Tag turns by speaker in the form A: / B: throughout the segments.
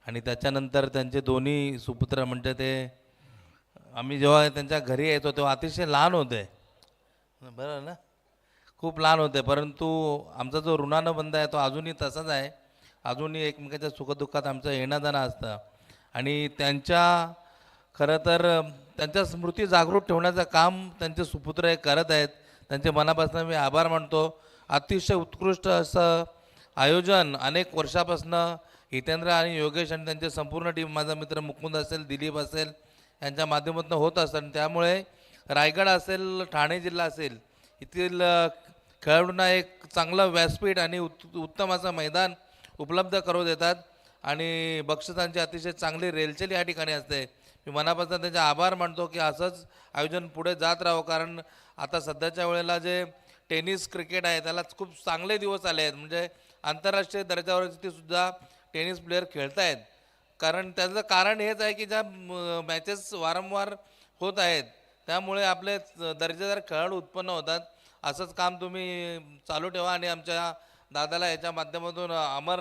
A: आणि त्याच्यानंतर त्यांचे दोन्ही सुपुत्र म्हणजे ते आम्ही जेव्हा त्यांच्या घरी यायचो तेव्हा अतिशय लहान होते, बरोबर ना, खूप लहान होते, परंतु आमचा जो ऋणानं बंध आहे तो अजूनही तसाच आहे. अजूनही एकमेकाच्या सुखदुःखात आमचं येणं जाणं असतं. आणि त्यांच्या खरं तर त्यांच्या स्मृती जागृत ठेवण्याचं काम त्यांचे सुपुत्र हे करत आहेत. त्यांचे मनापासून मी आभार मानतो. अतिशय उत्कृष्ट असं आयोजन अनेक वर्षापासून हितेंद्र आणि योगेश आणि त्यांचे संपूर्ण टीम, माझा मित्र मुकुंद असेल, दिलीप असेल, यांच्या माध्यमातून होत असतं. आणि त्यामुळे रायगड असेल, ठाणे जिल्हा असेल, येथील खेळाडूंना एक चांगलं व्यासपीठ आणि उत्तम असं मैदान उपलब्ध करून देतात. आणि बक्षिसांची अतिशय चांगली रेलचेल या ठिकाणी असते. मी मनापासून त्यांचे आभार मानतो की असंच आयोजन पुढे जात राहावं. कारण आता सध्याच्या वेळेला जे टेनिस क्रिकेट आहे त्याला खूप चांगले दिवस आले आहेत. म्हणजे आंतरराष्ट्रीय दर्जावरती सुद्धा टेनिस प्लेयर खेळत आहेत. कारण त्याचं कारण हेच आहे की ज्या मॅचेस वारंवार होत आहेत त्यामुळे आपले दर्जेदार खेळाडू उत्पन्न होतात. असंच काम तुम्ही चालू ठेवा आणि आमच्या दादाला याच्या माध्यमातून अमर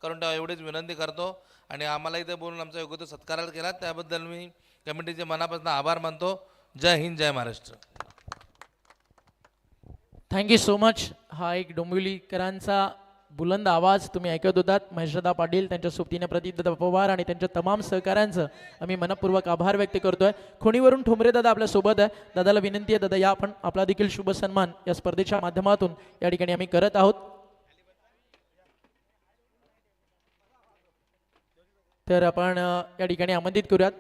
A: करून ठेवा एवढीच विनंती करतो. आणि आम्हाला इथे बोलून आमचा योग्य तो सत्कार केला त्याबद्दल मी कमिटीचे मनापासून आभार मानतो. जय हिंद, जय महाराष्ट्र.
B: Thank you so much. हा एक डोंबिवलीकरांचा बुलंद आवाज तुम्ही ऐकत होतात. महेशदा पाटील, त्यांच्या सोबतीने प्रदीपदादा पवार आणि त्यांच्या तमाम सहकाऱ्यांचं आम्ही मनपूर्वक आभार व्यक्त करतोय. खोणीवरून ठोंबरे दादा आपल्या सोबत आहे. दादाला विनंती आहे, दादा या आपण आपला देखील शुभ सन्मान या स्पर्धेच्या माध्यमातून या ठिकाणी आम्ही करत आहोत. तर आपण या ठिकाणी आमंत्रित करूयात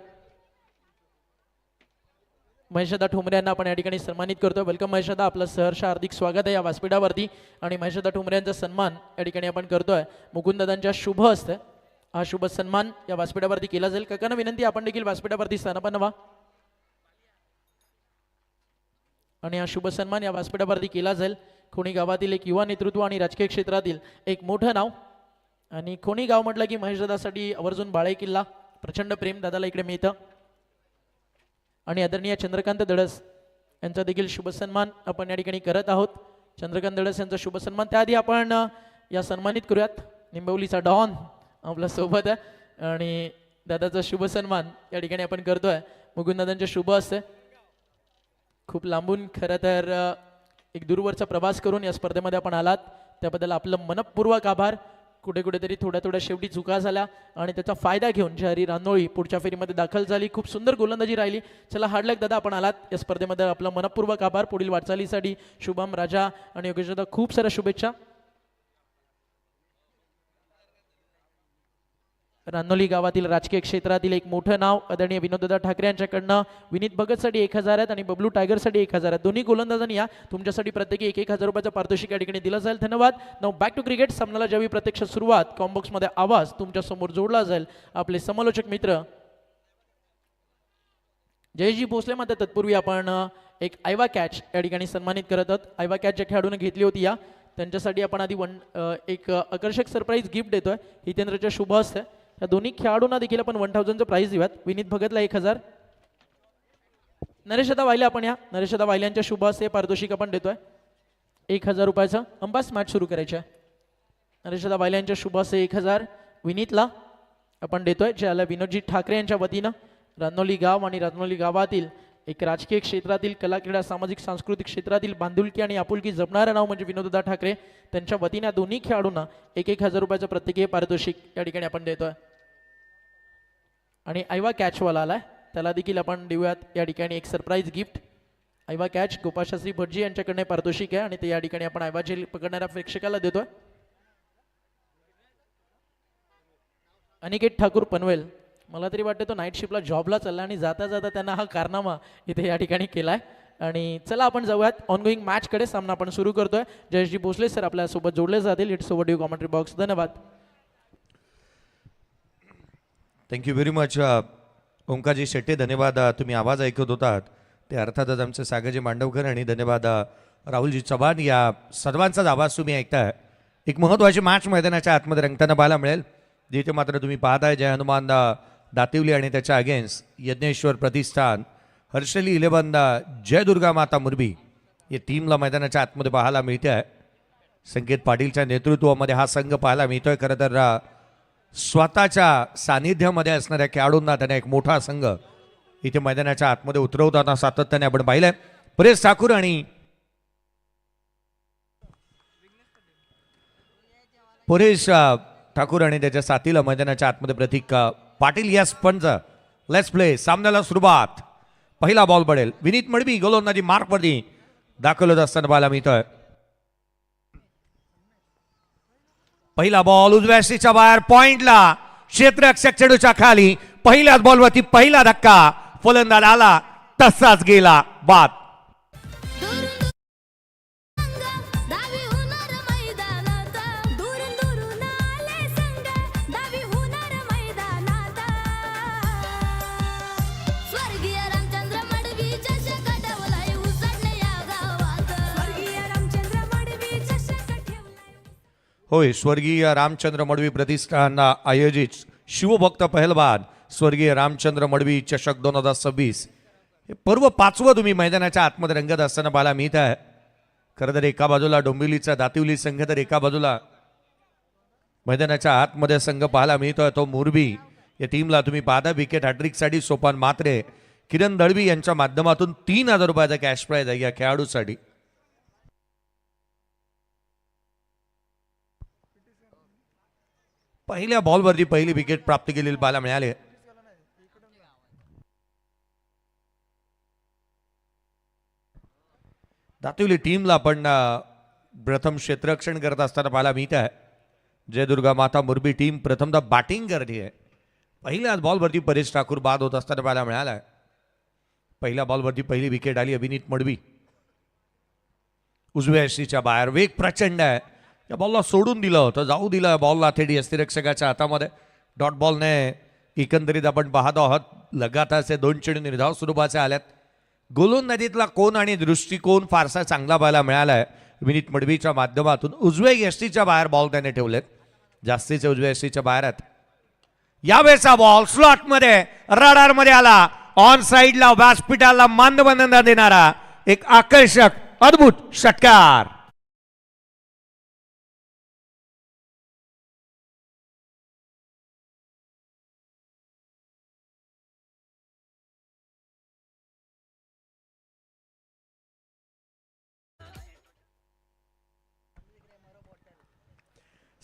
B: महेशदा ठोंबरे यांना. आपण या ठिकाणी सन्मानित करतोय. वेलकम महेशदा, आपलं सहर्ष हार्दिक स्वागत आहे या व्यासपीठावरती. आणि महेशदा ठोंबरे यांचा सन्मान या ठिकाणी आपण करतोय मुकुंददादांच्या शुभ हस्ते. हा शुभ सन्मान या व्यासपीठावरती केला जाईल. काकांना विनंती, आपण देखील व्यासपीठावरती स्थानापन्न व्हा. आणि हा शुभ सन्मान या व्यासपीठावरती केला जाईल. खोणी गावातील एक युवा नेतृत्व आणि राजकीय क्षेत्रातील एक मोठं नाव. आणि खोणी गाव म्हटलं की महेशदादासाठी आवर्जून बाळे किल्ला, प्रचंड प्रेम दादाला इकडे मिळतं. आणि आदरणीय चंद्रकांत दळस यांचा देखील शुभ सन्मान आपण या ठिकाणी करत आहोत. चंद्रकांत दळस यांचा शुभ सन्मान. त्याआधी आपण या सन्मानित करूयात निंबवलीचा डॉन आपल्या सोबत आहे. आणि दादाचा शुभ सन्मान या ठिकाणी आपण करतोय मुकुंददादांच्या शुभ हस्ते. खूप लांबून खरं तर एक दूरवरचा प्रवास करून या स्पर्धेमध्ये आपण आलात त्याबद्दल आपलं मनपूर्वक आभार. कुठेतरी थोड्या शेवटी चुका झाल्या आणि त्याचा फायदा घेऊन शहरी रानोळी पुढच्या फेरीमध्ये दाखल झाली. खूप सुंदर गोलंदाजी राहिली. चला हार्ड लक दादा, आपण आलात या स्पर्धेमध्ये, आपला मनपूर्वक आभार. पुढील वाटचालीसाठी शुभम, राजा आणि योगेश दादा खूप साऱ्या शुभेच्छा. रानोली गावातील राजकीय क्षेत्रातील एक मोठं नाव आदरणीय विनोददादा ठाकरे यांच्याकडनं विनीत भगतसाठी 1000 आहेत आणि बबलू टायगरसाठी 1000 आहेत. दोन्ही गोलंदाजांनी या तुमच्यासाठी प्रत्येकी 1000 रुपयाचं पारितोषिक या ठिकाणी दिलं जाईल. धन्यवाद. Now back to cricket. सामन्याला ज्यावेळी प्रत्यक्ष सुरुवात कॉम्बॉक्समध्ये आवाज तुमच्या समोर जोडला जाईल. आपले समालोचक मित्र जयजी भोसले मध्ये तत्पूर्वी आपण एक आयवा कॅच या ठिकाणी सन्मानित करत आहोत. आयवा कॅच ज्या खेळाडूने घेतली होती या त्यांच्यासाठी आपण आधी एक आकर्षक सरप्राईज गिफ्ट देतोय हितेंद्रच्या शुभ हस्ते. या दोन्ही खेळाडूंना देखील आपण 1000चं प्राइज देऊयात. विनीत भगतला 1000. नरेशदा वाहिले आपण या नरेशदा वाहिले यांच्या शुभ हस्ते पारितोषिक आपण देतोय 1000 रुपयाचं. अंपास मॅच सुरू करायची आहे. नरेशदा वाहिले यांच्या शुभ हस्ते 1000 विनीतला आपण देतोय. ज्याला विनोदजी ठाकरे यांच्या वतीनं रानोली गाव आणि रानोली गावातील एक राजकीय क्षेत्रातील कला, क्रीडा, सामाजिक, सांस्कृतिक क्षेत्रातील बांधिलकी आणि आपुलकी जपणारं नाव म्हणजे विनोददा ठाकरे. त्यांच्या वतीने दोन्ही खेळाडूंना 1000 रुपयाचं प्रत्येकी पारितोषिक या ठिकाणी आपण देतोय. आणि आयवा कॅचवाला आलाय त्याला देखील आपण देऊयात या ठिकाणी एक सरप्राईज गिफ्ट. आयवा कॅच गोपाळशास्त्री भटजी यांच्याकडे पारितोषिक आहे आणि ते या ठिकाणी आपण आयवा जेल पकडणाऱ्या प्रेक्षकाला देतोय. अनिकेत ठाकूर पनवेल, मला तरी वाटतं तो नाईट शिफ्टला जॉबला चालला आणि जाता जाता त्यांना हा कारनामा इथे या ठिकाणी केलाय. आणि चला आपण जाऊयात ऑनगोईंग मॅचकडे. सामना आपण सुरू करतोय. जयश्री भोसले सर आपल्या सोबत जोडले जातील. It's over to commentary box. धन्यवाद.
C: Thank you very much Omkarji Shette. धन्यवाद. तुम्ही आवाज ऐकत होतात ते अर्थातच आमचे सागरजी मांडवकर. आणि धन्यवाद राहुलजी चव्हाण. या सर्वांचाच आवाज तुम्ही ऐकताय. एक महत्त्वाची मॅच मैदानाच्या आतमध्ये रंगताना पाहायला मिळेल. जिथे मात्र तुम्ही पाहताय जय हनुमान दातिवली आणि त्याच्या अगेन्स्ट यज्ञेश्वर प्रतिष्ठान, हर्षली 11 जय दुर्गा माता मुरबी या टीमला मैदानाच्या आतमध्ये पाहायला मिळते आहे. संकेत पाटीलच्या नेतृत्वामध्ये हा संघ पाहायला मिळतोय. खरं तर स्वतःच्या सानिध्यामध्ये असणाऱ्या खेळाडूंना त्यांना एक मोठा संघ इथे मैदानाच्या आतमध्ये उतरवताना सातत्याने आपण पाहिलंय. परेश ठाकूर आणि परेश ठाकूर आणि त्याच्या साथीला मैदानाच्या आतमध्ये प्रतीक पाटील या स्पंज. Let's play. सामन्याला सुरुवात. पहिला बॉल पडेल. विनीत मडवी गोलंदाजी मार्कवरती दाखल होत असताना पाहायला मिळतोय. पहिला बॉल उजव्या शीच्या बाहेर पॉइंटला क्षेत्ररक्षक चेंडूच्या खाली. पहिल्याच बॉलवरती पहिला धक्का. फलंदाज आला तसाच गेला बाद. होय, स्वर्गीय रामचंद्र मडवी प्रतिष्ठान आयोजित शिवभक्त पहलवान स्वर्गीय रामचंद्र मडवी चषक 2026 हे पर्व 5वं तुम्ही मैदानाच्या आतमध्ये रंगत असताना पाहायला मिळत आहे. खरं तर एका बाजूला डोंबिवलीचा दातिवली संघ, तर एका बाजूला मैदानाच्या आतमध्ये संघ पाहायला मिळतोय तो मोरबी. या टीमला तुम्ही पाहता विकेट हॅट्रिकसाठी सोपान मात्रे, किरण दळवी यांच्या माध्यमातून 3000 रुपयाचा कॅश प्राइज आहे या खेळाडूसाठी. पहिल्या बॉलवरती पहिली विकेट प्राप्त केलेली पाहायला मिळाले. दातिवली टीमला आपण प्रथम क्षेत्ररक्षण करत असताना पाहायला मिळत आहे. जयदुर्गा माता मुरबी टीम प्रथमतः बॅटिंग करते आहे. पहिल्याच बॉलवरती परेश ठाकूर बाद होत असताना पाहायला मिळाला. पहिल्या बॉलवरती पहिली विकेट आली अभिनीत मडवी. उजव्या यष्टीच्या बाहेर वेग प्रचंड आहे. या बॉलला सोडून दिलं होतं, जाऊ दिलं बॉलला थेट यष्टीरक्षकाच्या हातामध्ये. डॉट बॉलने एकंदरीत आपण पाहत आहोत लगातारचे 2 चेंडू निर्धाव स्वरूपाचे आल्यात. गोलंदाजीतला कोण आणि दृष्टिकोन फारसा चांगला पाहायला मिळाला आहे विनीत मडवीच्या माध्यमातून. उजव्या यष्टीच्या बाहेर बॉल त्याने ठेवलेत, जास्तीचे उजव्या यष्टीच्या बाहेर आहेत. यावेळेचा बॉल स्लॉटमध्ये रडारमध्ये आला. ऑन साईडला व्यासपीठाला मानवंदना देणारा एक आकर्षक अद्भुत षटकार.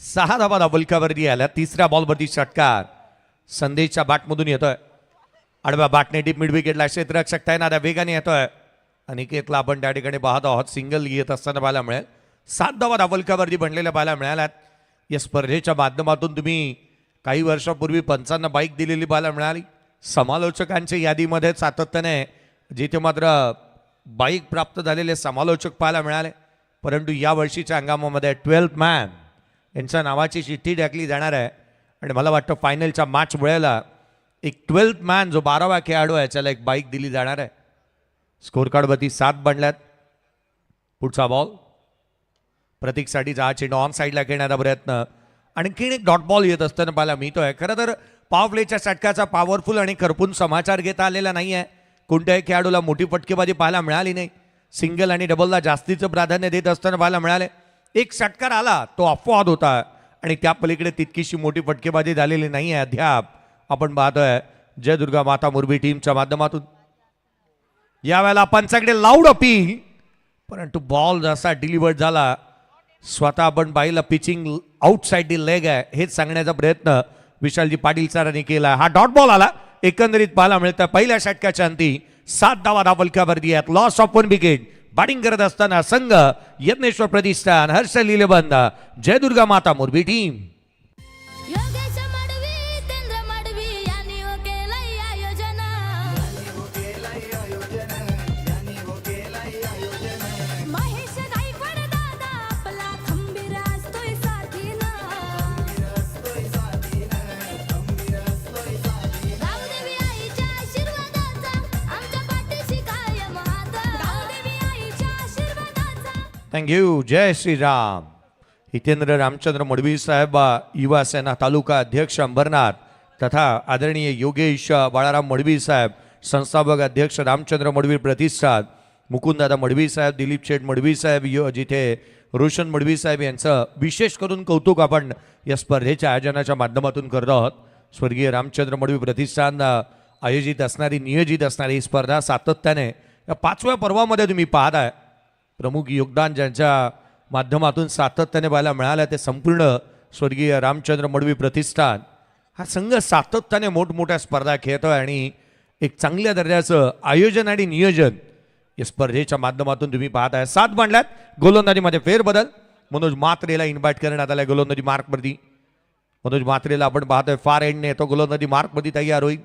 C: सहा धावा धाबलकावरती आल्या. तिसऱ्या बॉलवरती षटकार संदेशच्या बॅटमधून येतोय. आडव्या बॅटने डीप मिड विकेटला क्षेत्ररक्षक तैनात वेगाने येतोय. अनिकेतला आपण त्या ठिकाणी पाहत आहोत सिंगल येत असताना पाहायला मिळेल. 7 धावा धाबलकावरती बनलेल्या पाहायला मिळाल्यात. या स्पर्धेच्या माध्यमातून तुम्ही काही वर्षापूर्वी पंचांना बाईक दिलेली पाहायला मिळाली. समालोचकांच्या यादीमध्ये सातत्याने जिथे मात्र बाईक प्राप्त झालेले समालोचक पाहायला मिळाले. परंतु या वर्षीच्या हंगामामध्ये 12th मॅन यांच्या नावाची चिठ्ठी टाकली जाणार आहे. आणि मला वाटतं फायनलच्या मॅच वेळेला एक 12th मॅन जो 12वा खेळाडू आहे त्याला एक बाईक दिली जाणार आहे. स्कोर कार्डवरती 7 बनल्यात. पुढचा बॉल प्रतीकसाठीचा हा चेंडू ऑन साईडला खेळण्याचा प्रयत्न. आणखीन एक डॉट बॉल येत असताना पाहायला मिळतोय. खरं तर पॉवर प्लेच्या षटकाचा पॉवरफुल आणि खरपून समाचार घेता आलेला नाही आहे. कोणत्याही खेळाडूला मोठी फटकेबाजी पाहायला मिळाली नाही. सिंगल आणि डबलला जास्तीचं प्राधान्य देत असताना पाहायला मिळाले. एक षटकार आला तो अपवाद होता आणि त्या पलीकडे तितकीशी मोठी फटकेबाजी झालेली नाही आहे अद्याप. आपण पाहतोय जयदुर्गा माता मुरबी टीमच्या माध्यमातून. यावेळेला पंचाकडे लाऊड अपील, परंतु बॉल जसा डिलिव्हर्ड झाला स्वतः आपण पाहिलं पिचिंग आउटसाइड लेग आहे हेच सांगण्याचा प्रयत्न विशालजी पाटील सरांनी केला. हा डॉट बॉल आला. एकंदरीत पाहायला मिळतं पहिल्या षटकाच्या अंती 7 धावा धाबलकावरती आहेत. Loss of 1 wicket. बॅटिंग करत असताना संघ यज्ञेश्वर प्रतिष्ठान हर्ष लिलेबंद जयदुर्गा माता मुरबी टीम. थँक्यू. जय श्रीराम. हितेंद्र रामचंद्र मडवी साहेब युवा सेना तालुका अध्यक्ष अंबरनाथ तथा आदरणीय योगेश बाळाराम मडवी साहेब संस्थापक अध्यक्ष रामचंद्र मडवी प्रतिष्ठान, मुकुंददादा मडवी साहेब, दिलीप शेठ मडवी साहेब जिथे रोशन मडवी साहेब यांचं विशेष करून कौतुक आपण या स्पर्धेच्या आयोजनाच्या माध्यमातून करत आहोत. स्वर्गीय रामचंद्र मडवी प्रतिष्ठान आयोजित असणारी नियोजित असणारी ही स्पर्धा सातत्याने या 5व्या पर्वामध्ये तुम्ही पाहताय. प्रमुख योगदान ज्यांच्या माध्यमातून सातत्याने पाहायला मिळालं ते संपूर्ण स्वर्गीय रामचंद्र मडवी प्रतिष्ठान हा संघ सातत्याने मोठमोठ्या स्पर्धा खेळतोय आणि एक चांगल्या दर्जाचं आयोजन आणि नियोजन या स्पर्धेच्या माध्यमातून तुम्ही पाहताय. 7 मांडल्यात. गोलंदाजीमध्ये फेरबदल. मनोज मात्रेला इन्व्हाइट करण्यात आलाय गोलंदाजी मार्कवरती. मनोज मात्रेला आपण पाहतोय फार एंडने तो गोलंदाजी मार्कमध्ये तयार होईल.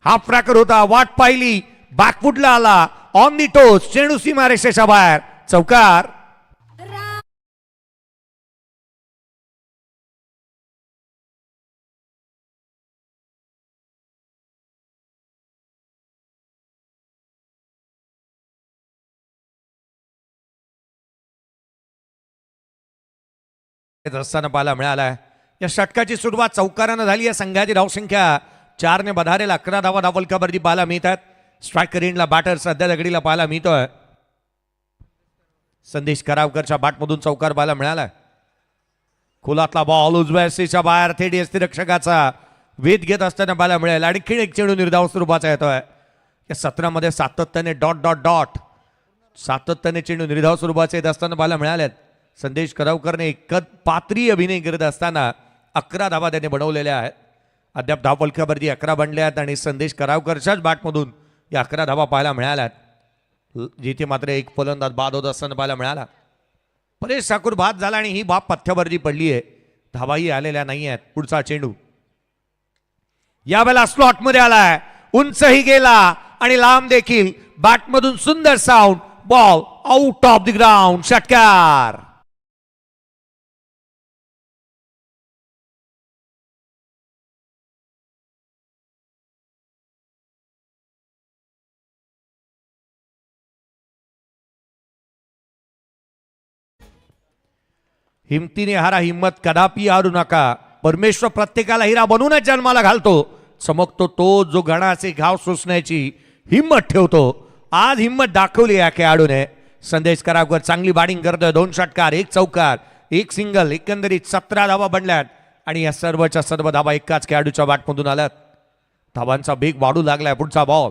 C: हाफ ट्रॅकर होता, वाट पाहिली, बॅकफुटला आला, ऑन दी टोस, चेंडू सीमारेषेच्या बाहेर, चौकार. असताना पाहायला मिळालाय. या षटकाची सुरुवात चौकारानं झाली. या संघाची धावसंख्या 4 ने बधारेल 11 धावा धावलकावरती पाहायला मिळतात. स्ट्रायकर एंडला बॅटर सध्या दगडीला पाहायला मिळतोय. संदेश करावकरच्या बॅटमधून चौकार पाहायला मिळालाय. खोलातला बॉल उजव्या सीच्या बाहेर थेट यष्टिरक्षकाचा वेध घेत असताना पाहायला मिळेल. आणखी एक चेंडू निर्धाव स्वरूपाचा येतोय. या सत्रामध्ये सातत्याने डॉट डॉट डॉट सातत्याने चेंडू निर्धाव स्वरूपाचे येत असताना पाहायला मिळालेत. संदेश करावकरने पात्री अभिनय करत असताना 11 धावा त्याने बनवलेल्या आहेत. अद्याप धावफलकावरती 11 बनल्यात आणि संदेश करावकरच्याच बॅटमधून या 11 धावा पाहायला मिळाल्यात. जिथे मात्र एक फलंदाज बाद होत असताना पाहायला मिळाला. परेश ठाकूर बाद झाला आणि ही बाब पथ्यावरती पडली आहे. धावाही आलेल्या नाही आहेत. पुढचा चेंडू यावेळेला स्लॉटमध्ये आलाय. उंचही गेला आणि लांब देखील. बॅटमधून सुंदर sound. Ball out of the ground. षटकार. हिमतीने हारा, हिम्मत कदापि हारू नका. परमेश्वर प्रत्येकाला हिरा बनवूनच जन्माला घालतो. चमकतो तो जो घणाचे घाव सोसण्याची हिम्मत ठेवतो. आज हिम्मत दाखवली या खेळाडूने. संदेश करावकर चांगली बॅटिंग करतोय. 2 षटकार, 1 चौकार, 1 सिंगल, एकंदरीत 17 धावा बनल्यात आणि या सर्वच्या सर्व धावा एकाच खेळाडूच्या बॅटमधून आल्यात. धावांचा वेग वाढू लागलाय. पुढचा बॉल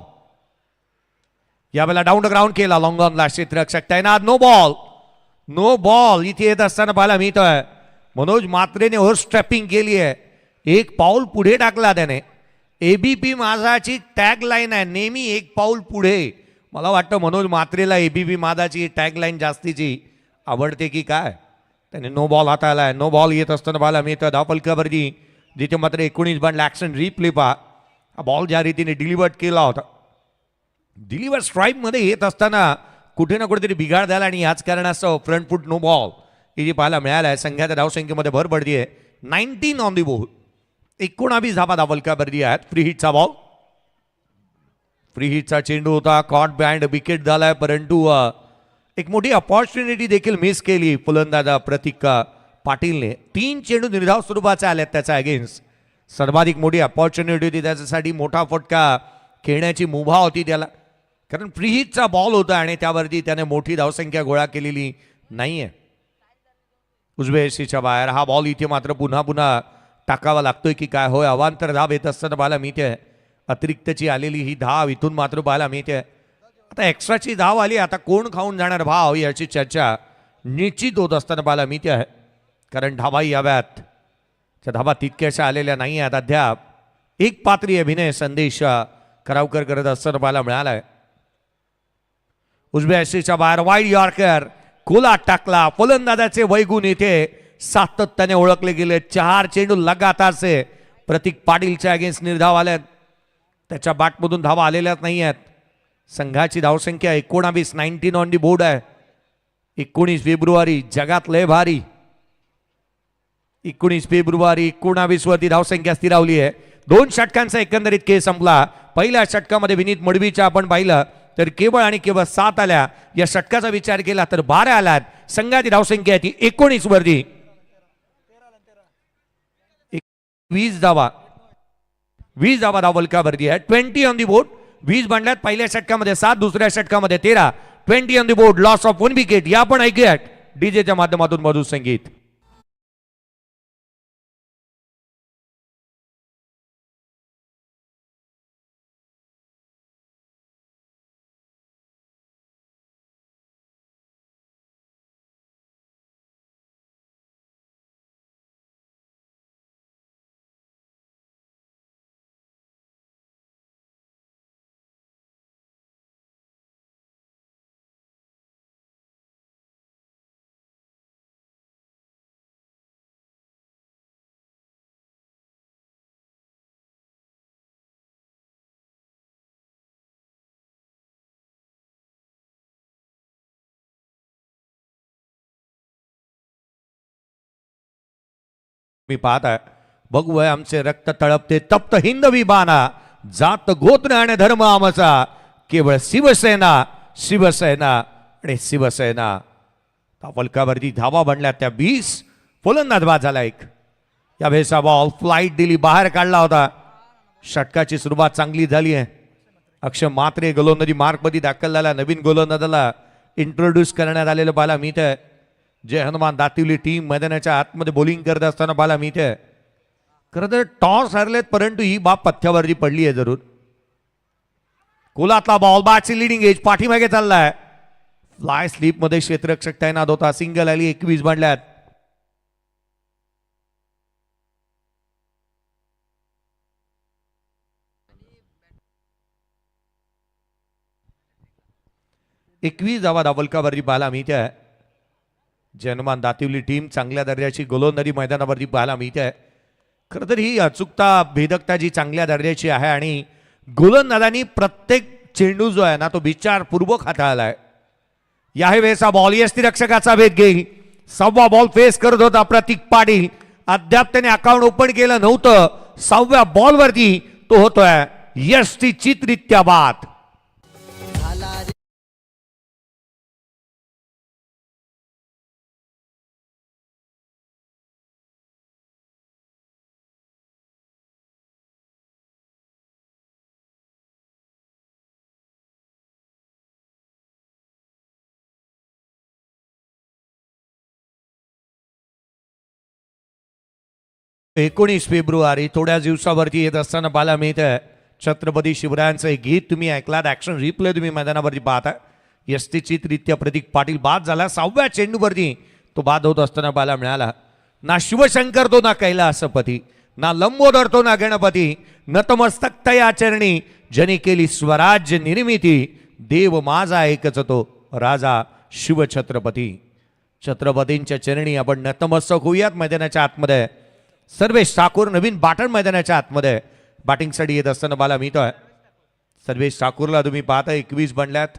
C: यावेळेला डाऊन द ग्राउंड केला. लॉंग ऑनला क्षेत्ररक्षक तैनात. No ball. नो बॉल इथे येत असताना पाहायला मिळतोय. मनोज मात्रेने ओव्हर स्ट्रॅपिंग केली आहे. एक पाऊल पुढे टाकला त्याने. एबीपी माझाची टॅग लाईन आहे, नेहमी एक पाऊल पुढे. मला वाटतं मनोज मात्रेला एबीपी माझाची टॅग लाईन जास्तीची आवडते की काय. त्याने नो बॉल हाताळलाय. नो बॉल येत असताना पाहायला मिळतं धावफलकावरती. जिथे मात्र 19 बॉल ॲक्शन रिप्ले पहा. हा बॉल ज्या रीतीने डिलिव्हर्ड केला होता, डिलिव्हर स्ट्राईकमध्ये येत असताना कुठे ना कुठेतरी बिघाड झाला आणि याच कारणास्तव फ्रंट फुट नो बॉल ही जी पाहायला मिळाला आहे. संघाच्या धावसंख्येमध्ये भर पडली आहे. 19 ऑन दी बोर्ड. 19 धावा धावलकावरती आहेत. फ्री हिटचा बॉल. फ्री हिटचा चेंडू होता. कॉट बँड विकेट झालाय, परंतु एक मोठी अपॉर्च्युनिटी देखील मिस केली फलंदाज प्रतीक पाटीलने. 3 चेंडू निर्धाव स्वरूपाचे आलेत त्याचा अगेन्स्ट. सर्वाधिक मोठी अपॉर्च्युनिटी होती त्याच्यासाठी. मोठा फटका खेळण्याची मुभा होती त्याला, कारण फ्री हिटचा बॉल होता आणि त्यावरती त्याने मोठी धावसंख्या गोळा केलेली नाहीये. उजव्या यष्टीच्या बाहेर हा बॉल इथे मात्र पुन्हा पुन्हा टाकावा लागतोय की काय. होय, अवांतर धाव येत असताना पाहायला मिळते. अतिरिक्तची आलेली ही धाव इथून मात्र पाहायला मिळते. आता एक्स्ट्राची धाव आली. आता कोण खाऊन जाणार भाव याची चर्चा निश्चित होत असताना पाहायला मिळते. कारण धावाही याव्यात. त्या धावा तितक्याशा आलेल्या नाही आहेत अद्याप. एक पात्री अभिनय संदेश करावकर करत असताना पाहायला मिळालाय. उजव्या यष्टीच्या बाहेर वाईड यॉर्कर खोलात टाकला. फलंदाजाचे वैगुण इथे सातत्याने ओळखले गेले. 4 चेंडू लगातारचे प्रतीक पाटीलच्या अगेन्स्ट निर्धाव आल्यात. त्याच्या बॅटमधून धावा आलेल्याच नाही आहेत. संघाची धावसंख्या 19 ऑन दी बोर्ड आहे. 19 फेब्रुवारी जगात लय भारी. 19 फेब्रुवारी 19 वरती धावसंख्या स्थिरावली आहे. 2 षटकांचा एकंदरीत खेळ संपला. पहिल्या षटकामध्ये विनीत मडवीच्या आपण पाहिलं तर केवळ आणि केवळ 7 आल्या. या षटकाचा विचार केला तर 12 आल्यात. संघाची धावसंख्या ती 19 वरती 20 धावा धावलकावरती आहे. 20 ऑन दी बोर्ड. 20 बनल्यात. पहिल्या षटकामध्ये 7, दुसऱ्या षटकामध्ये 13. 20 on the board. Loss of 1 wicket. या पण ऐकूयात डीजेच्या माध्यमातून मधुर संगीत. मी पाहत आहे बघूय आमचे रक्त तळपते तप्त हिंदवी बाणा जात गोत्र आणि धर्म आमचा केवळ शिवसेना शिवसेना आणि शिवसेना. फलकावरती धावा बनल्या त्या 20 फलंदाज बाद झाला एक. या भेसा बॉल फ्लाईट दिली बाहेर काढला होता. षटकाची सुरुवात चांगली झाली आहे. अक्षय मात्रे गोलंदाजी मार्कमध्ये दाखल झाला. नवीन गोलंदाजाला इंट्रोड्यूस करण्यात आलेलं पाहायला मिळत आहे. जय हनुमान दातिवली टीम मैदानाच्या आतमध्ये बॉलिंग करत असताना पाहायला मिळते. खरं तर टॉस हरलेत परंतु ही बाब पथ्यावरती पडली आहे जरूर. कोलातला बॉल बॅटची लिडिंग एज पाठीमागे चाललाय. फ्लाय स्लीप मध्ये क्षेत्ररक्षक तैनात होता. सिंगल आली 21 बनल्यात. धावा धावलकावरती पाहायला मिळते. जनमान दातिवली टीम चांगल्या दर्जाची गोलंदाजी मैदानावरती पाहायला मिळते. खरं तर ही अचूकता भेदकता जी चांगल्या दर्जाची आहे आणि गोलंदाजांनी प्रत्येक चेंडू जो आहे ना तो विचारपूर्वक हाताळलाय. याही वेळेचा बॉल यष्टीरक्षकाचा भेद घेईल. 6वा बॉल फेस करत होता प्रतीक पाटील. अद्याप त्याने अकाउंट ओपन केलं नव्हतं. 6व्या बॉलवरती तो होतोय यष्टीचितरित्या बाद. फेब्रुवारी थोड्या दिवसावरती येत असताना पाहायला मिळतं. छत्रपती शिवरायांचं एक गीत तुम्ही ऐकलात. ऍक्शन रिप्ले तुम्ही मैदानावरती पाहता. यष्टीचितरित्या प्रतीक पाटील बाद झाला. 6व्या चेंडूवरती तो बाद होत असताना पाहायला मिळाला. ना शिवशंकर तो ना कैलासपती ना लंबोदर तो ना गणपती नतमस्तक तया चरणी जनी केली स्वराज्य निर्मिती देव माझा एकच तो राजा शिवछत्रपती. छत्रपतींच्या चरणी आपण नतमस्तक होऊयात. मैदानाच्या आतमध्ये सर्वेश ठाकूर नवीन बाटण मैदानाच्या आतमध्ये बॅटिंगसाठी येत असताना मला मिळतोय. सर्वेश ठाकूरला तुम्ही पाहता 21 बनल्यात.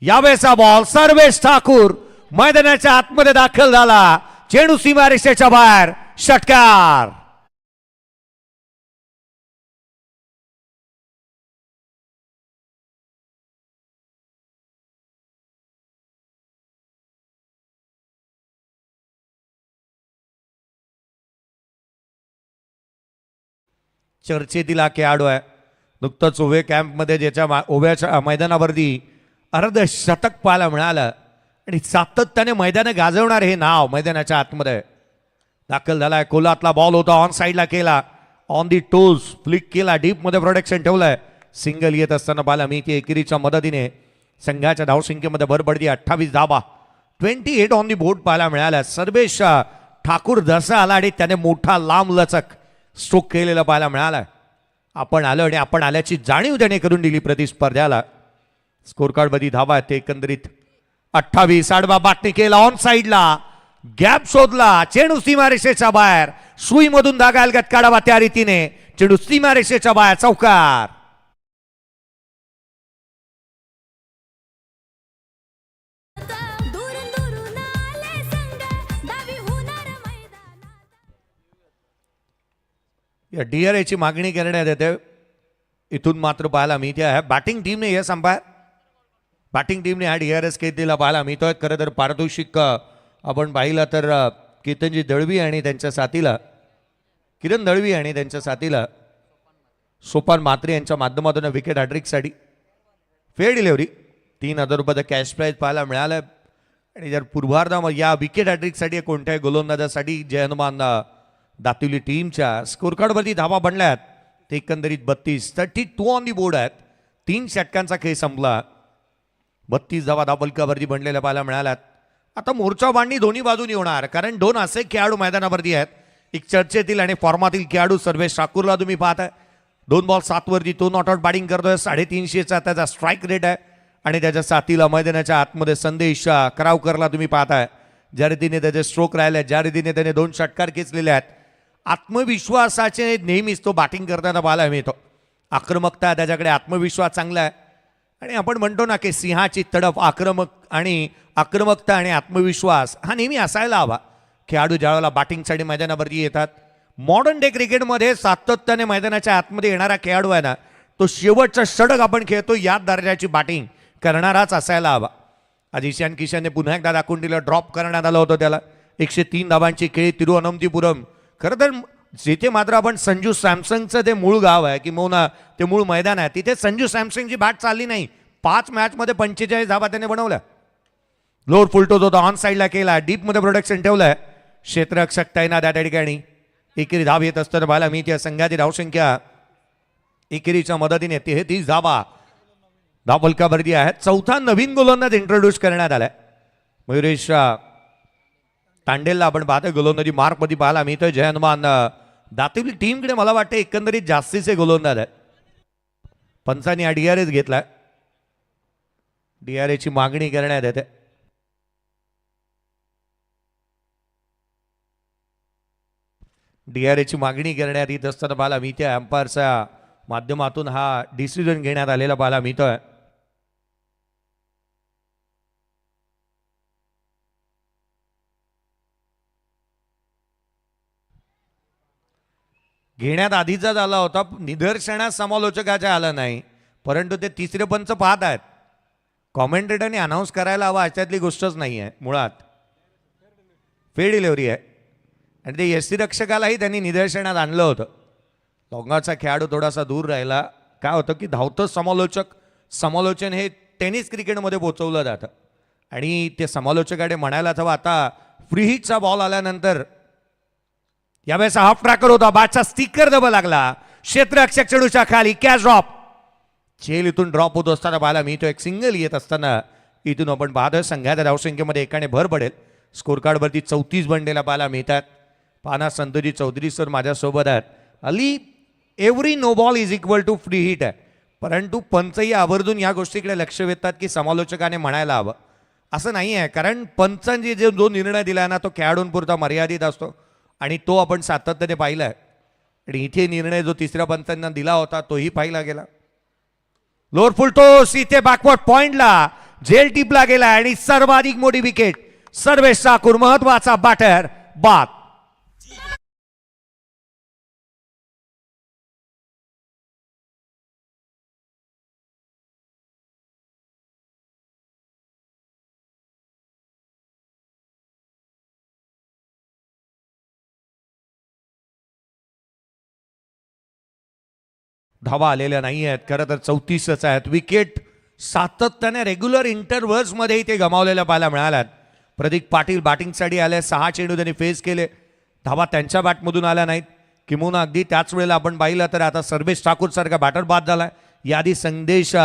C: यावेळेचा बॉल सर्वेश ठाकूर मैदानाच्या आतमध्ये दाखल झाला. चेंडू सीमारेषेच्या बाहेर. षटकार. चर्चेतील हा खेळाडू आहे. नुकतंच ओव्हे कॅम्पमध्ये ज्याच्या ओव्याच्या मैदानावरती अर्धशतक पाहायला मिळालं आणि सातत्याने मैदान गाजवणार हे नाव मैदानाच्या आतमध्ये दाखल झालाय. कोलातला बॉल होता. ऑन साईडला केला. ऑन दी टोज फ्लिक केला. डीप मध्ये प्रोटेक्शन ठेवलंय. सिंगल येत असताना पाहायला मिळते. एकेरीच्या मदतीने संघाच्या धावसंख्येमध्ये भर पडती. 28 धाबा 28 ऑन दी बोर्ड पाहायला मिळाल्या. सर्वेश ठाकूर जसा आला आणि त्याने मोठा लांब लचक स्ट्रोक केलेला पाहायला मिळाला. आपण आलो आणि आपण आल्याची जाणीव त्याने करून दिली प्रतिस्पर्ध्याला. स्कोर कार्ड मध्ये धावा आहेत एकंदरीत 28. आडवा बाटणी केला. ऑन साईडला गॅप शोधला. चेंडू सीमारेषेच्या बाहेर. सुईमधून धागा अलगत काढावा त्या रीतीने. चेंडू सीमारेषेच्या बाहेर. चौकार. या डीआरएची मागणी करण्यात येते. इथून मात्र पाहायला मिळते आहे बॅटिंग टीमने यस अंपायर. बॅटिंग टीमने हा डीआरएस दिला पाहायला मिळतोय. खरं तर पारितोषिक आपण पाहिलं तर किरण दळवी आणि त्यांच्या साथीला सोपान म्हात्रे यांच्या माध्यमातून विकेट हॅट्रिकसाठी फेअर डिलिव्हरी 3000 रुपयाचं कॅश प्राईज पाहायला मिळालं. आणि जर पूर्वार्धामध्ये या विकेट हॅट्रिकसाठी कोणत्याही गोलंदाजासाठी जय हनुमान दातिवली टीमच्या स्कोर कार्डवरती धावा बनल्यात ते एकंदरीत 32 ऑन दी बोर्ड आहेत. 3 षटकांचा खेळ संपला. 32 धावा धावफलकावरती बनलेल्या पाहायला मिळाल्यात. आता मोर्चा बांधणी दोन्ही बाजूनी होणार कारण 2 असे खेळाडू मैदानावरती आहेत. एक चर्चेतील आणि फॉर्मातील खेळाडू सर्वेश ठाकूरला तुम्ही पाहताय. 2 बॉल 7 वरती तो नॉट आउट बॅटिंग करतोय. 350चा त्याचा स्ट्राईक रेट आहे आणि त्याच्या साथीला मैदानाच्या आतमध्ये संदेश करावकरला तुम्ही पाहताय. ज्या रीतीने त्याचे स्ट्रोक राहिले, ज्या रीतीने त्याने 2 षटकार खेचलेले आहेत, आत्मविश्वासाचे नेहमीच तो बॅटिंग करताना पाहायला मिळतो. आक्रमकता त्याच्याकडे, आत्मविश्वास चांगला आहे आणि आपण म्हणतो ना की सिंहाची तडफ आक्रमकता आणि आत्मविश्वास हा नेहमी असायला हवा. खेळाडू ज्यावेळेला बॅटिंगसाठी मैदानावरती येतात, मॉडर्न डे क्रिकेटमध्ये सातत्याने मैदानाच्या आतमध्ये येणारा खेळाडू आहे ना, तो शेवटचा षटक आपण खेळतो या दर्जाची बॅटिंग करणाराच असायला हवा. आज ईशान किशनने पुन्हा एकदा दाखवून दिलं. ड्रॉप करण्यात आलं होतं त्याला. 103 धावांची खेळी तिरुअनंतपुरम. खरं तर जिथे मात्र आपण संजू सॅमसंगचं ते मूळ गाव आहे किंवा ते मूळ मैदान आहे, तिथे संजू सॅमसंगची बॅट चालली नाही. 5 मॅचमध्ये 45 धावा त्याने बनवल्या. लोअर फुलटोच होता, ऑन साईडला केला, डीपमध्ये प्रोडक्शन ठेवलंय. क्षेत्ररक्षक तैनात त्या ठिकाणी. एकेरी धाव येत असताना पाहायला मी त्या संघाची धावसंख्या एकेरीच्या मदतीने 33 धावा धावफलकावरती आहेत. चौथा नवीन गोलंदाज इंट्रोड्यूस करण्यात आलाय. मयुरेश तांडेलला आपण पाहतोय गोलंदाजी मार्कमध्ये पाहायला मिळतोय. जय हनुमान दातिवली टीमकडे मला वाटतं एकंदरीत जास्तीचे गोलंदाज आहेत. पंचांनी हा DRS घेतलाय. DRS ची मागणी करण्यात येते. DRS ची मागणी करण्यात येत असताना पाहायला मिळते. अंपायरच्या माध्यमातून हा डिसिजन घेण्यात आलेला पाहायला मिळतोय. घेण्यात आधीचा झाला होता, निदर्शनास समालोचकाच्या आला नाही, परंतु ते तिसरे पंच पाहत आहेत. कॉमेंटेटरने अनाऊन्स करायला हवा अशातली गोष्टच नाही आहे. मुळात फेड डिलिव्हरी आहे आणि ते यष्टीरक्षकालाही त्यांनी निदर्शनात आणलं होतं. लॉंगाचा खेळाडू थोडासा दूर राहिला. काय होतं की धावतं समालोचन हे टेनिस क्रिकेटमध्ये पोचवलं जातं आणि ते समालोचकाकडे म्हणायलाच हवं. आता फ्री हिटचा बॉल आल्यानंतर यावेळेस हाफ ट्रॅकर होता, बॅटचा स्टिकर दबा लागला. क्षेत्ररक्षक चेंडूच्या खाली कॅच ड्रॉप. चेल इथून ड्रॉप होत असताना पाहायला मिळतो. एक सिंगल येत असताना इथून आपण पाहतोय संघाच्या धावसंख्येमध्ये एकाने भर पडेल. स्कोर कार्डवरती 34 बनलेला पाहायला मिळतात. पाना संतोजी चौधरी सर माझ्यासोबत आहेत. Ali every no ball is equal to free hit आहे, परंतु पंचही आवर्जून या गोष्टीकडे लक्ष वेधतात की समालोचकाने म्हणायला हवं असं नाही आहे. कारण पंचांनी जो निर्णय दिला ना तो खेळाडूंपुरता मर्यादित असतो आणि तो आपण सातत्याने पाहिला आहे. आणि इथे निर्णय जो तिसऱ्या पंचांना दिला होता तोही पाहिला गेला. लोअर फुल टॉस इथे बॅकवर्ड पॉइंटला झेल टिपला गेला आणि सर्वाधिक मोठी विकेट सर्वेश ठाकूर महत्वाचा बॅटर बाद. धावा आलेल्या नाही आहेत. खरं तर 34च आहेत. विकेट सातत्याने रेग्युलर इंटरव्हल्समध्ये ते गमावलेल्या पाहायला मिळाल्यात. प्रदीप पाटील बॅटिंगसाठी आले. 6 चेंडू त्यांनी फेस केले. धावा त्यांच्या बॅटमधून आल्या नाहीत. किंवा अगदी त्याच वेळेला आपण पाहिलं तर आता सर्वेश ठाकूर सारखा बॅटर बाद झाला. याआधी संदेश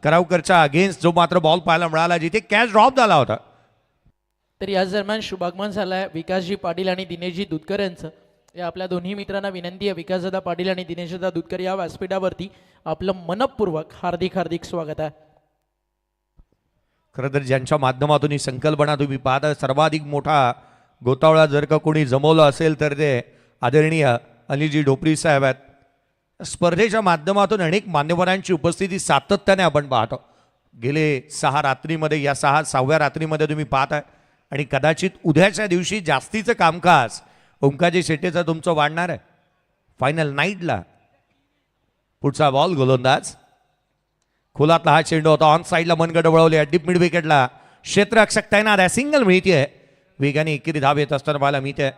C: करावकरच्या अगेन्स्ट जो मात्र बॉल पाहायला मिळाला जिथे कॅच ड्रॉप झाला होता.
B: तर याच दरम्यान शुभागमन झालाय विकासजी पाटील आणि दिनेशजी दुधकर यांचं. या आपल्या दोन्ही मित्रांना विनंती आहे, विकासदादा पाटील आणि दिनेशदादा दुधकर या व्यासपीठावरती आपलं मनपूर्वक हार्दिक हार्दिक स्वागत आहे.
C: खरं तर ज्यांच्या माध्यमातून ही संकल्पना तुम्ही पाहता सर्वाधिक मोठा गोतावळा जर का कोणी जमवलं असेल तर ते आदरणीय अनिलजी ढोपरी साहेब आहेत. स्पर्धेच्या माध्यमातून अनेक मान्यवरांची उपस्थिती सातत्याने आपण पाहतो. गेले 6 रात्रीमध्ये या 6व्या रात्रीमध्ये तुम्ही पाहताय आणि कदाचित उद्याच्या दिवशी जास्तीचं कामकाज ओंकाजी शेट्टीचा तुमचं वाढणार आहे. फायनल नाईटला पुढचा बॉल गोलंदाज खोलातला हा चेंडू होता. ऑन साईडला मनगट वळवले. डीप मिड विकेटला क्षेत्ररक्षक तैनात आहे. सिंगल मिळते. वेगाने एकेरी धाव येत असताना पाहायला मिळते.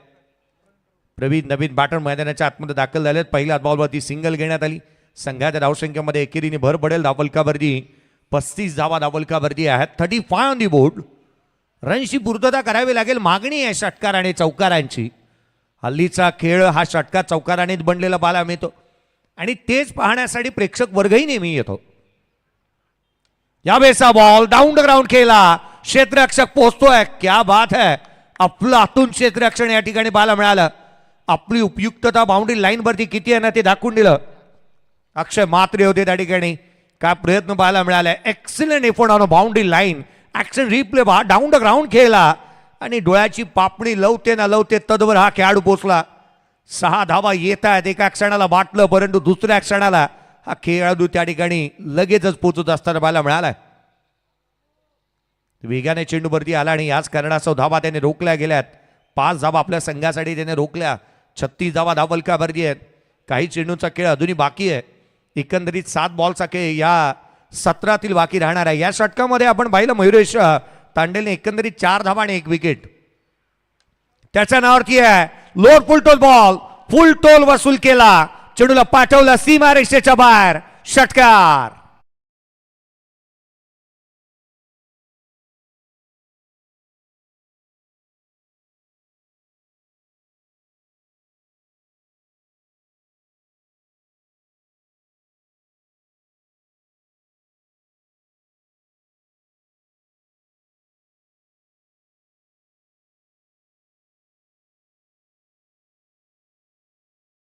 C: प्रवीण नवीन बॅटर मैदानाच्या आतमध्ये दाखल झालेत. पहिल्या बॉलवरती सिंगल घेण्यात आली. संघाच्या धावसंख्येमध्ये एकेरीने भर पडेल. धावफलकावरती 35 धावा धावफलकावरती आहेत. 35 ऑन दी बोर्ड. रनची पूर्तता करावी लागेल. मागणी आहे षटकार आणि चौकारांची. हल्लीचा खेळ हा षटकार चौकारानेच बनलेला पाहायला मिळतो आणि तेच पाहण्यासाठी प्रेक्षक वर्गही नेहमी येतो. यावेळेचा बॉल डाऊन द ग्राउंड केला. क्षेत्ररक्षक पोहोचतोय. क्या बात है. आपलं आतून क्षेत्ररक्षण या ठिकाणी पाहायला मिळालं. आपली उपयुक्तता बाउंड्री लाईन वरती किती आहे ना ते दाखवून दिलं. अक्षय मात्रे होते त्या ठिकाणी. काय प्रयत्न पाहायला मिळाला. Excellent effort on boundary line. Action replay पहा. डाऊन द ग्राउंड खेळला आणि डोळ्याची पापणी लवते ना लवते तदवर हा खेळाडू पोचला. 6 धावा येत आहेत. एका क्षणाला वाटलं परंतु दुसऱ्या क्षणाला हा खेळाडू त्या ठिकाणी लगेचच पोचत असताना पाहायला मिळाला. वेगाने चेंडूवरती आला आणि याच कारणास्तव धावा त्याने रोखल्या गेल्यात. 5 धावा आपल्या संघासाठी त्याने रोखल्या. 36 धावा धावफलकावरती आहेत. काही चेंडूचा खेळ अजूनही बाकी आहे. एकंदरीत 7 बॉलचा खेळ या 17तील बाकी राहणार आहे. या षटकामध्ये आपण पाहिलं मयुरेश तांडेलने एकंदरीत 4 धावा आणि 1 विकेट त्याच्या नावावरती आहे. लोअर फुल टोल बॉल. फुल टोल वसूल केला. चेंडूला पाठवला सीमारेषेच्या बाहेर. षटकार.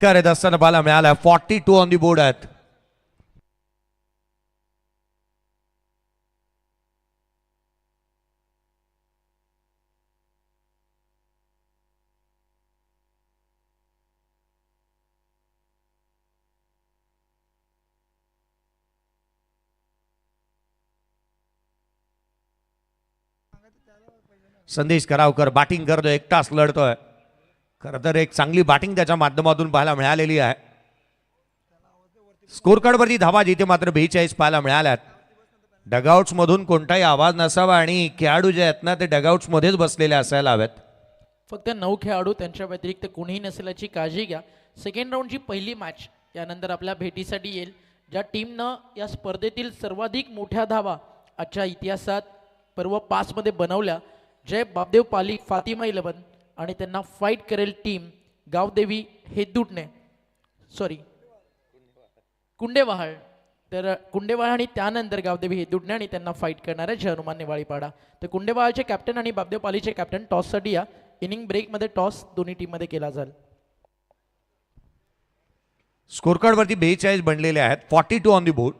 C: करत असताना पाहायला मिळाला. 42 ऑन दी बोर्ड आहेत. संदेश करावकर बॅटिंग करतोय. एकटाच लढतोय. खरं तर एक चांगली बॅटिंग त्याच्या माध्यमातून पाहायला मिळालेली आहे. स्कोर कार्डवरती धावा जिथे मात्र 42 पाहायला मिळाल्यात. डगआउट्स मधून कोणताही आवाज नसावा आणि खेळाडू जे आहेत ना ते डगआउट्स मध्येच बसलेले असायला हवेत.
B: फक्त 9 खेळाडू, त्यांच्या व्यतिरिक्त कोणीही नसेल याची काळजी घ्या. सेकंड राऊंडची पहिली मॅच यानंतर आपल्या भेटीसाठी येईल. ज्या टीमनं या स्पर्धेतील सर्वाधिक मोठ्या धावा आजच्या इतिहासात पर्व 5 मध्ये बनवल्या, जय बापदेव पाली फातिमा 11 आणि त्यांना फाईट करेल टीम गावदेवी हेदुटणे कुंडेवाहाळ. तर कुंडेवाहाळ आणि त्यानंतर गावदेवी हेदुटणे आणि त्यांना फाईट करणारे जय हनुमान निवाळीपाडा. तर कुंडेवाहाळचे कॅप्टन आणि बापदेव पालीचे कॅप्टन टॉससाठी या. इनिंग ब्रेकमध्ये टॉस दोन्ही टीममध्ये केला जाईल.
C: स्कोर कार्डवरती 42 बनलेले आहेत. 42 ऑन दी बोर्ड.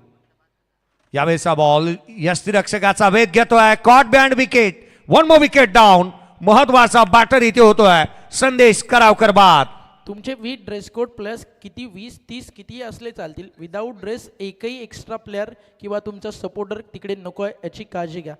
C: यावेळेचा बॉल यष्टिरक्षकाचा वेध घेतोय. Caught behind wicket. 1 more wicket down. महत्वाचा बॅटर इथे होतोय. संदेश करावकर बाद.
B: तुमचे विथ ड्रेस कोड प्लस किती 20-30 किती असले चालतील. विदाऊट ड्रेस एकही एक्स्ट्रा प्लेअर किंवा तुमचा सपोर्टर तिकडे नको आहे याची काळजी घ्या.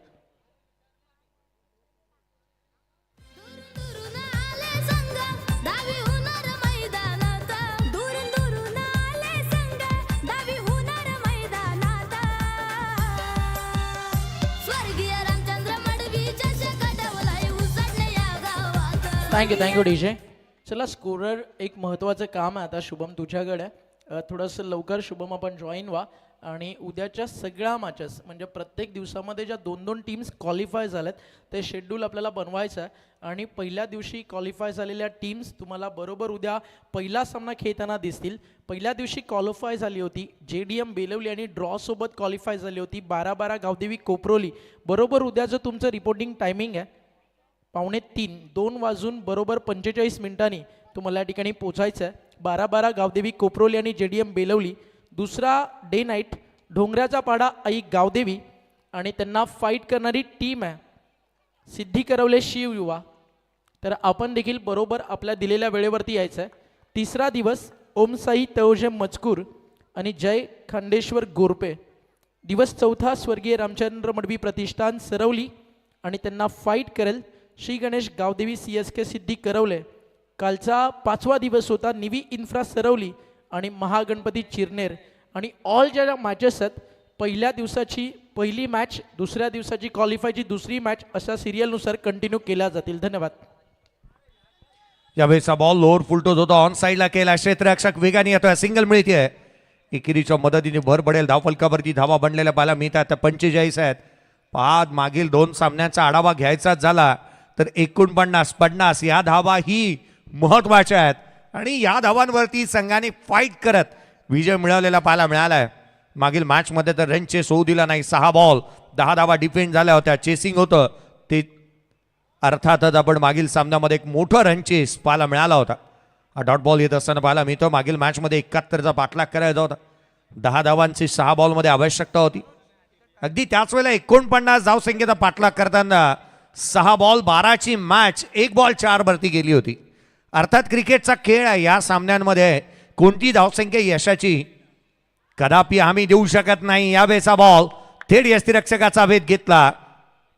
B: Thank you DJ. चला स्कोरर एक महत्त्वाचं काम आहे आता शुभम तुझ्याकडे. थोडंसं लवकर शुभम आपण जॉईन व्हा आणि उद्याच्या सगळ्या मॅचेस म्हणजे प्रत्येक दिवसामध्ये ज्या 2-2 टीम्स क्वालिफाय झाल्यात ते शेड्यूल आपल्याला बनवायचं आहे. आणि पहिल्या दिवशी क्वालिफाय झालेल्या टीम्स तुम्हाला बरोबर उद्या पहिला सामना खेळताना दिसतील. पहिल्या दिवशी क्वालिफाय झाली होती JDM बेलवली आणि ड्रॉसोबत क्वालिफाय झाली होती 12-12 गावदेवी कोपरोली. बरोबर उद्याचं तुमचं रिपोर्टिंग टायमिंग आहे 2:45. 2 वाजून बरोबर 45 मिनिटांनी तुम्हाला या ठिकाणी पोचायचं आहे. 12-12 गावदेवी कोपरोली आणि JDM बेलवली. दुसरा डे नाईट ढोंगऱ्याचा पाडा आई गावदेवी आणि त्यांना फाईट करणारी टीम आहे सिद्धी करवले शिव युवा. तर आपण देखील बरोबर आपल्या दिलेल्या वेळेवरती यायचं आहे. तिसरा दिवस ओमसाई तळोजे मजकूर आणि जय खांडेश्वर गोरपे. दिवस चौथा स्वर्गीय रामचंद्र मडवी प्रतिष्ठान सरवली आणि त्यांना फाईट करेल श्री गणेश गावदेवी CSK सिद्धी करवले. कालचा 5वा दिवस होता निवी इन्फ्रा सरवली आणि महागणपती चिरनेर. आणि ऑल ज्या मॅचेस आहेत पहिल्या दिवसाची पहिली मॅच, दुसऱ्या दिवसाची क्वालिफायची दुसरी मॅच अशा सिरियलनुसार कंटिन्यू केल्या जातील. धन्यवाद.
C: यावेळेचा बॉल लोअर फुलटोज होता. ऑन साईडला केला. क्षेत्ररक्षक वेगाने येतोय. सिंगल मिळते. एकेरीच्या मदतीने भर पडेल. धावफलकावरती धावा बनलेल्या पाहायला मिळतात. 45 आहेत. मागील 2 सामन्यांचा आढावा घ्यायचा झाला तर 49-50 या धावा ही महत्वाच्या आहेत आणि या धावांवरती संघाने फाईट करत विजय मिळवलेला पाहायला मिळाला आहे. मागील मॅचमध्ये तर रन चेस होऊ दिला नाही. 6 बॉल 10 धावा डिफेंड झाल्या होत्या. चेसिंग होतं ते अर्थातच आपण मागील सामन्यामध्ये एक मोठं रन चेस पाहायला मिळाला होता. हा डॉट बॉल येत असताना पाहायला मिळतो. मागील मॅचमध्ये 71चा पाठलाग करायचा होता. 10 धावांची 6 बॉलमध्ये आवश्यकता होती. अगदी त्याच वेळेला 49 धावसंख्येचा पाठलाग करताना 6 बॉल 12ची मॅच 1 बॉल 4 वरती गेली होती. अर्थात क्रिकेटचा खेळ आहे. या सामन्यांमध्ये कोणती धावसंख्या यशाची कदापि हमी देऊ शकत नाही. यावेळेचा बॉल थेट यष्टिरक्षकाचा भेद घेतला.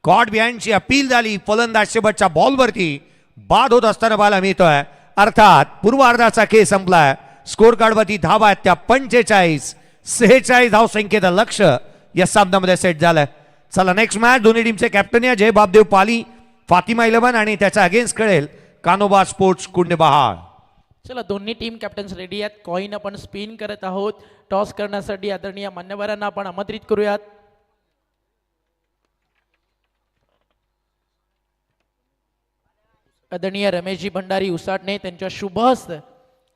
C: कॉट बिहाइंडची अपील झाली. फलंदाज शेवटच्या बॉलवरती बाद होत असताना पाहायला मिळतोय. अर्थात पूर्वार्धाचा खेळ संपलाय. स्कोर कार्डवरती धावा आहेत त्या 45-46 धावसंख्येचं लक्ष या सामन्यामध्ये सेट झालंय. चला नेक्स्ट मॅच दोन्ही टीमचे कॅप्टन या जय बापदेव पाली फातिमा 11 आणि त्याच्या अगेन्स्ट खेळेल कानोबा स्पोर्ट्स कुंडेबहार.
B: चला दोन्ही टीम कॅप्टन्स रेडी आहेत. कॉईन आपण स्पिन करत आहोत. टॉस करण्यासाठी आदरणीय मान्यवरांना आपण आमंत्रित करूयात. आदरणीय रमेशजी भंडारी उसाटणे त्यांच्या शुभ हस्त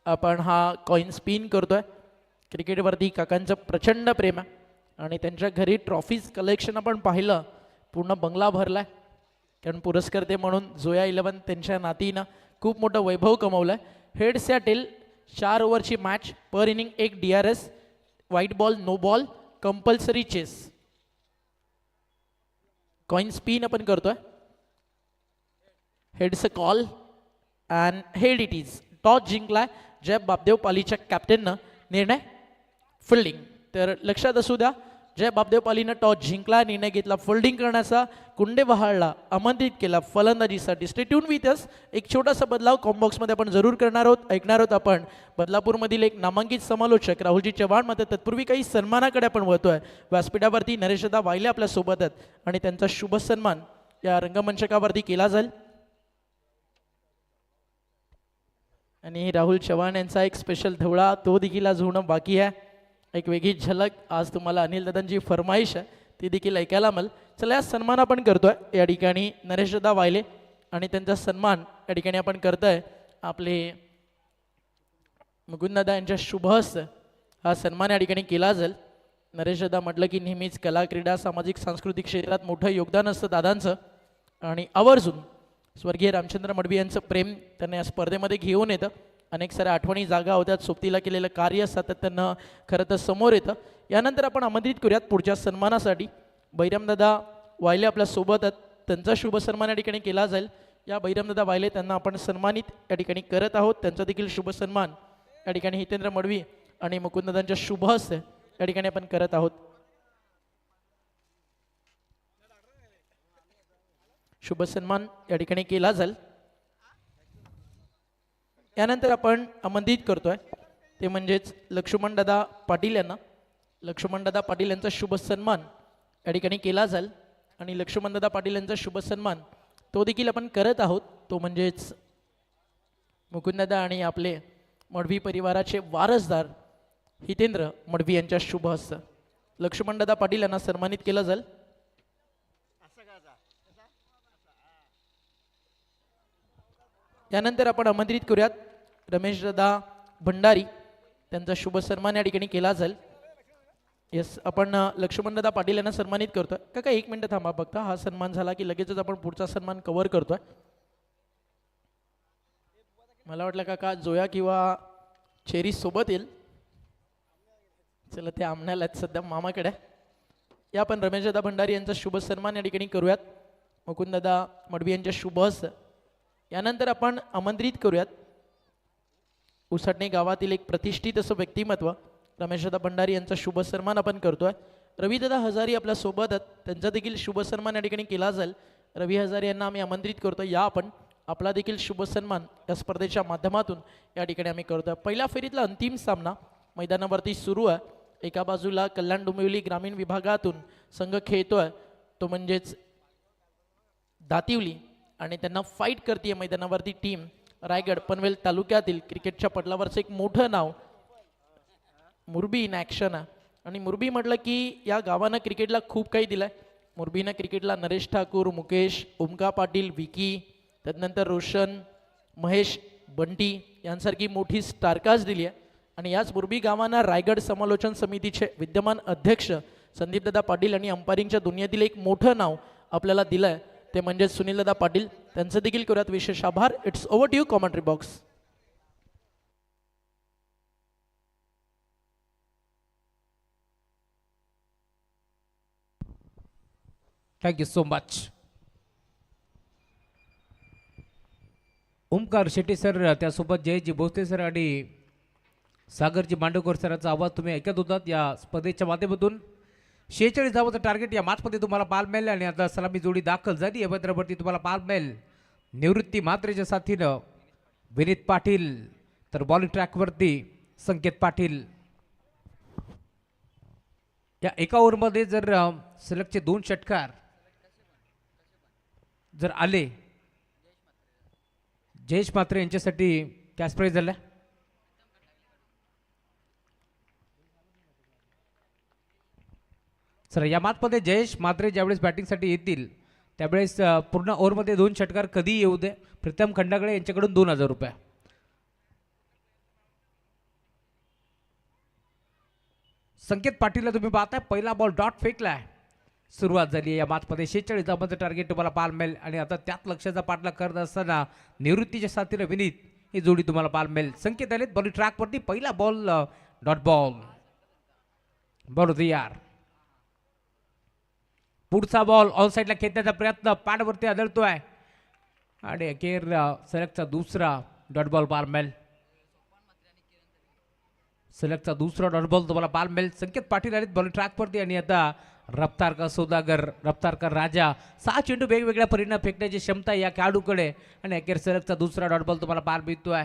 B: आपण हा कॉईन स्पिन करतोय. क्रिकेटवरती काकांचं प्रचंड प्रेम आहे आणि त्यांच्या घरी ट्रॉफीज कलेक्शन आपण पाहिलं पूर्ण बंगला भरलाय. कारण पुरस्कर्ते म्हणून जोया 11 त्यांच्या नातीनं खूप मोठं वैभव कमवलंय. हेड्स या टेल 4 ओव्हरची match per inning 1 DRS white ball no ball compulsory chase. Coin spin आपण करतोय. Heads a call and head it is. Toss जिंकलाय जय बापदेव पालीच्या कॅप्टननं. निर्णय फिल्डिंग. तर लक्षात असू द्या जय बापदेव पालीनं टॉस जिंकला. निर्णय घेतला फिल्डिंग करण्याचा. कुंडेबहारला आमंत्रित केला फलंदाजीसाठी. Stay tune with us. एक छोटासा बदलाव कॉम्बॉक्समध्ये आपण जरूर करणार आहोत. ऐकणार आहोत आपण बदलापूरमधील एक नामांकित समालोचक राहुलजी चव्हाण. मात्र तत्पूर्वी काही सन्मानाकडे आपण वळतोय. व्यासपीठावरती नरेशदा वायले आपल्या सोबत आहेत आणि त्यांचा शुभ सन्मान या रंगमंचकावरती केला जाईल. आणि राहुल चव्हाण यांचा एक स्पेशल धवळा तो देखील आज होणं बाकी आहे. एक वेगळी झलक आज तुम्हाला अनिल दादांची फरमाईश आहे ती देखील ऐकायला मिळेल. चला या सन्मान आपण करतोय या ठिकाणी नरेशदा वायले आणि त्यांचा सन्मान या ठिकाणी आपण करतोय आपले मुकुंददादा यांच्या शुभ हस्त हा सन्मान या ठिकाणी केला जाईल. नरेशदा म्हटलं की नेहमीच कला क्रीडा सामाजिक सांस्कृतिक क्षेत्रात मोठं योगदान असतं दादांचं आणि आवर्जून स्वर्गीय रामचंद्र मडवी यांचं प्रेम त्यांना या स्पर्धेमध्ये घेऊन येतं. अनेक साऱ्या आठवणी जागा होत्या. सोबतीला केलेलं कार्य सातत्यानं खरं तर समोर येतं. यानंतर आपण आमंत्रित करूयात पुढच्या सन्मानासाठी. बैरमदादा वायले आपल्या सोबत आहेत. त्यांचा शुभ सन्मान या ठिकाणी केला जाईल. या बैरमदादा वायले त्यांना आपण सन्मानित या ठिकाणी करत आहोत. त्यांचा देखील शुभ सन्मान या ठिकाणी हितेंद्र मडवी आणि मुकुंददादांच्या शुभ हस्ते या ठिकाणी आपण करत आहोत. शुभ सन्मान या ठिकाणी केला जाईल. यानंतर आपण आमंत्रित करतोय ते म्हणजेच लक्ष्मणदादा पाटील यांना. लक्ष्मणदादा पाटील यांचा शुभ सन्मान या ठिकाणी केला जाईल आणि लक्ष्मणदादा पाटील यांचा शुभ सन्मान तो देखील आपण करत आहोत. तो म्हणजेच मुकुंददादा आणि आपले मडवी परिवाराचे वारसदार हितेंद्र मडवी यांच्या शुभ हस्त लक्ष्मणदादा पाटील यांना सन्मानित केलं जाईल. यानंतर आपण आमंत्रित करूयात रमेशदादा भंडारी त्यांचा शुभ सन्मान या ठिकाणी केला जाईल. येस आपण लक्ष्मणदादा पाटील यांना सन्मानित करतोय. काका 1 मिनिट थांबा फक्त. हा सन्मान झाला की लगेचच आपण पुढचा सन्मान कव्हर करतोय. मला वाटलं काका जोया किंवा चेरी सोबत येईल. चला ते आमण्याला आहेत सध्या मामाकडे. या आपण रमेशदादा भंडारी यांचा शुभ सन्मान या ठिकाणी करूयात. मुकुंददादा मडवी यांच्या शुभ हस्त. यानंतर आपण आमंत्रित करूयात उसाटणे गावातील एक प्रतिष्ठित असं व्यक्तिमत्व रमेशदादा भंडारी यांचा शुभ सन्मान आपण करतोय. रविदादा हजारी आपल्या सोबत आहेत. त्यांचा देखील शुभ सन्मान या ठिकाणी केला जाईल. रवी हजारी यांना आम्ही आमंत्रित करतो. या आपण आपला देखील शुभ सन्मान या स्पर्धेच्या माध्यमातून या ठिकाणी आम्ही करतोय. पहिल्या फेरीतला अंतिम सामना मैदानावरती सुरू आहे. एका बाजूला कल्याण डोंबिवली ग्रामीण विभागातून संघ खेळतोय तो म्हणजेच दातिवली आणि त्यांना फाईट करते मैदानावरती टीम रायगड पनवेल तालुक्यातील क्रिकेटच्या पटलावरचं एक मोठं नाव मुरबी इन ॲक्शन आहे. आणि मुरबी म्हटलं की या गावानं क्रिकेटला खूप काही दिलंय. मुरबीना क्रिकेटला नरेश ठाकूर, मुकेश, ओमका पाटील, विकी, त्यानंतर रोशन, महेश, बंटी यांसारखी मोठी स्टारकास्ट दिली आहे. आणि याच मुरबी गावांना रायगड समालोचन समितीचे विद्यमान अध्यक्ष संदीपदादा पाटील आणि अंपायरिंगच्या दुनियेतील एक मोठं नाव आपल्याला दिलं आहे, ते म्हणजे सुनीलदादा पाटील. त्यांचं देखील करूयात विशेष आभार. It's over to you commentary box.
D: Thank you so much. Omkar Shetty sir, त्यासोबत जयजी भोसले सर आणि सागरजी मांडवकर सरांचा आवाज तुम्ही ऐकत होतात. या स्पर्धेच्या माध्यमातून 46 धावाचं टार्गेट या मॅचमध्ये तुम्हाला पाहायला मिळालं आणि आता सलामी जोडी दाखल झाली या पत्रावरती तुम्हाला पाहायला मिळेल. निवृत्ती म्हात्रेच्या साथीनं विनीत पाटील, तर बॉलिंग ट्रॅकवरती संकेत पाटील. या एका ओव्हरमध्ये जर सलगचे 2 षटकार जर आले, जयेश म्हात्रे यांच्यासाठी कॅश प्राईज झाला. सर या मॅचमध्ये जयेश म्हात्रे ज्यावेळेस बॅटिंगसाठी येतील त्यावेळेस पूर्ण ओव्हरमध्ये 2 षटकार कधी येऊ दे, प्रीतम खंडागळे यांच्याकडून 2000 रुपये. संकेत पाटीलला तुम्ही पाहताय पहिला बॉल डॉट फेकलाय. सुरुवात झाली या मॅचमध्ये 46 धावांचं टार्गेट तुम्हाला पाहायला मिळेल आणि आता त्यात लक्षाचा पाठलाग करत असताना निवृत्तीच्या साथीने विनीत ही जोडी तुम्हाला पाहायला मिळेल. संकेत आलेत बॉलिंग ट्रॅकवरती. पहिला बॉल डॉट बॉल. बॉल यार. पुढचा बॉल ऑन साईडला खेचण्याचा प्रयत्न पॅडवरती आदळतोय आणि अखेर सलगचा दुसरा डॉट बॉल पाहायला मिळेल. सलगचा दुसरा डॉट बॉल तुम्हाला पाहायला मिळेल. संकेत पाटील आलेत बॉलिंग ट्रॅकवरती आणि आता रफ्तारकर सौदागर, रफ्तारकर राजा 6 चेंडू वेगवेगळ्या परिणाम फेकण्याची क्षमता या खेळाडूकडे आणि अखेर सलगचा दुसरा डॉट बॉल तुम्हाला पाहायला मिळतोय.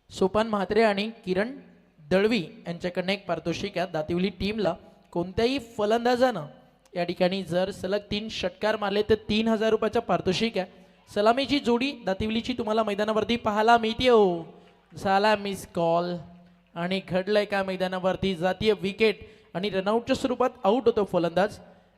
B: सोपान म्हात्रे आणि किरण दळवी यांच्याकडनं एक पारितोषिक आहे. दातिवली टीमला कोणत्याही फलंदाजानं या ठिकाणी जर सलग 3 षटकार मारले तर 3000 रुपयाचं पारितोषिक आहे. सलामीची जोडी दातिवलीची तुम्हाला मैदानावरती पाहायला मिळते. हो झाला मिस कॉल आणि घडलंय का मैदानावरती जातीय विकेट आणि रनआउटच्या स्वरूपात आऊट होतो फलंदाज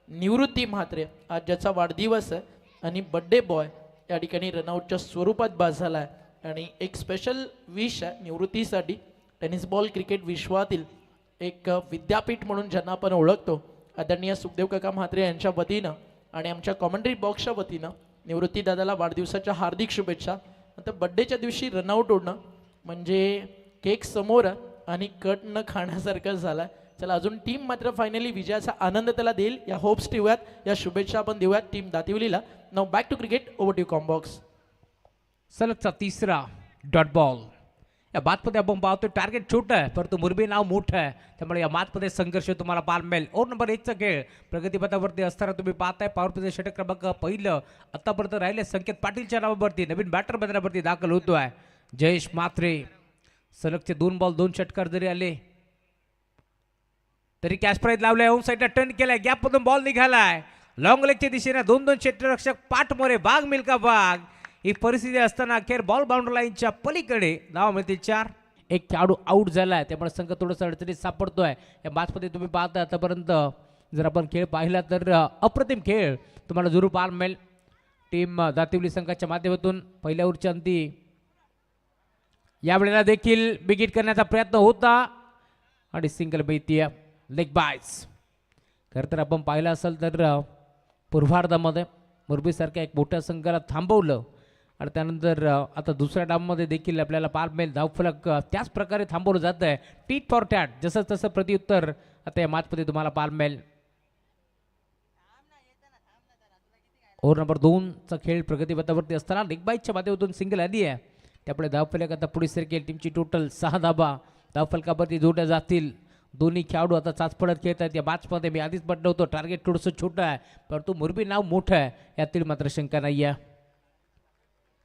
B: निवृत्ती म्हात्रे. आज ज्याचा वाढदिवस आहे आणि बड्डे बॉय या ठिकाणी रनआउटच्या स्वरूपात बाद झाला आहे. आणि एक स्पेशल विश आहे निवृत्तीसाठी. टेनिस बॉल क्रिकेट विश्वातील एक विद्यापीठ म्हणून ज्यांना आपण ओळखतो आदरणीय सुखदेव काका म्हात्रे यांच्या वतीनं आणि आमच्या कॉमेंट्री बॉक्सच्या वतीनं निवृत्ती दादाला वाढदिवसाच्या हार्दिक शुभेच्छा. नंतर बड्डेच्या दिवशी रनआउट ओढणं म्हणजे केक समोर आणि कट न खाण्यासारखं झालं. चला अजून टीम मात्र फायनली विजयाचा आनंद त्याला देईल या होप्स ठेवूयात, या शुभेच्छा आपण देऊयात टीम दातिवलीला. Now back to cricket. Over to combox.
D: सलगचा तिसरा डॉट बॉल. या बातमध्ये आपण पाहतोय टार्गेट छोटं आहे परंतु मुरबी नाव मोठं आहे, त्यामुळे या बातमध्ये संघर्ष तुम्हाला पाहायला मिळेल. ओव्हर नंबर 1चा खेळ प्रगतीपथावरती असताना तुम्ही पाहताय पॉवर प्लेचं षटक क्रमांक पहिलं आतापर्यंत राहिले संकेत पाटीलच्या नावावरती. नवीन बॅटर मैदानावरती दाखल होतोय जयेश म्हात्रे. सलगचे 2 बॉल 2 षटकार जरी आले तरी कॅश प्राईज लावलाय. होम साईडला टर्न केलाय, गॅप मधून बॉल निघालाय लॉंग लेगच्या दिशेने. 2-2 क्षेत्ररक्षक पाठ मोरे बाग मिल्का बाग. ही परिस्थिती असताना अखेर बॉल बाउंड्री लाईनच्या पलीकडे नाव मिळते 4. एक खेळाडू आउट झालाय त्यामुळे संघ थोडंसं अडचणीत सापडतोय. या मॅचमध्ये तुम्ही पाहता आतापर्यंत जर आपण खेळ पाहिला तर अप्रतिम खेळ तुम्हाला जरूर पाहायला मिळेल. टीम दातिवली संघाच्या माध्यमातून पहिल्या ओव्हरच्या अंती यावेळेला देखील बिगिट करण्याचा प्रयत्न होता आणि सिंगल मिळतीये लेग बायस. खरं तर आपण पाहिलं असेल तर पूर्वार्धामध्ये मुरबीसारख्या एक मोठ्या संघाला थांबवलं आणि त्यानंतर आता दुसऱ्या डावमध्ये देखील आपल्याला पाहायला मिळेल धावफलक त्याच प्रकारे थांबवलं जात आहे. टीट फॉर टॅट जसं तसं प्रत्युत्तर आता या मॅचमध्ये तुम्हाला पाहायला मिळेल. ओव्हर नंबर 2चा खेळ प्रगतीपथावरती असताना लेग बाईच्या माध्यमातून सिंगल आली आहे, त्यामुळे धावफलक आता पुढे सरकेल. टीमची टोटल 6 धाबा धावफलकावरती जोडल्या जातील. दोन्ही खेळाडू आता चाचपडत खेळत आहेत. या मॅचमध्ये मी आधीच म्हटलं होतं टार्गेट थोडंसं छोटं आहे परंतु मुरबी नाव मोठं आहे यातील मात्र शंका नाही आहे.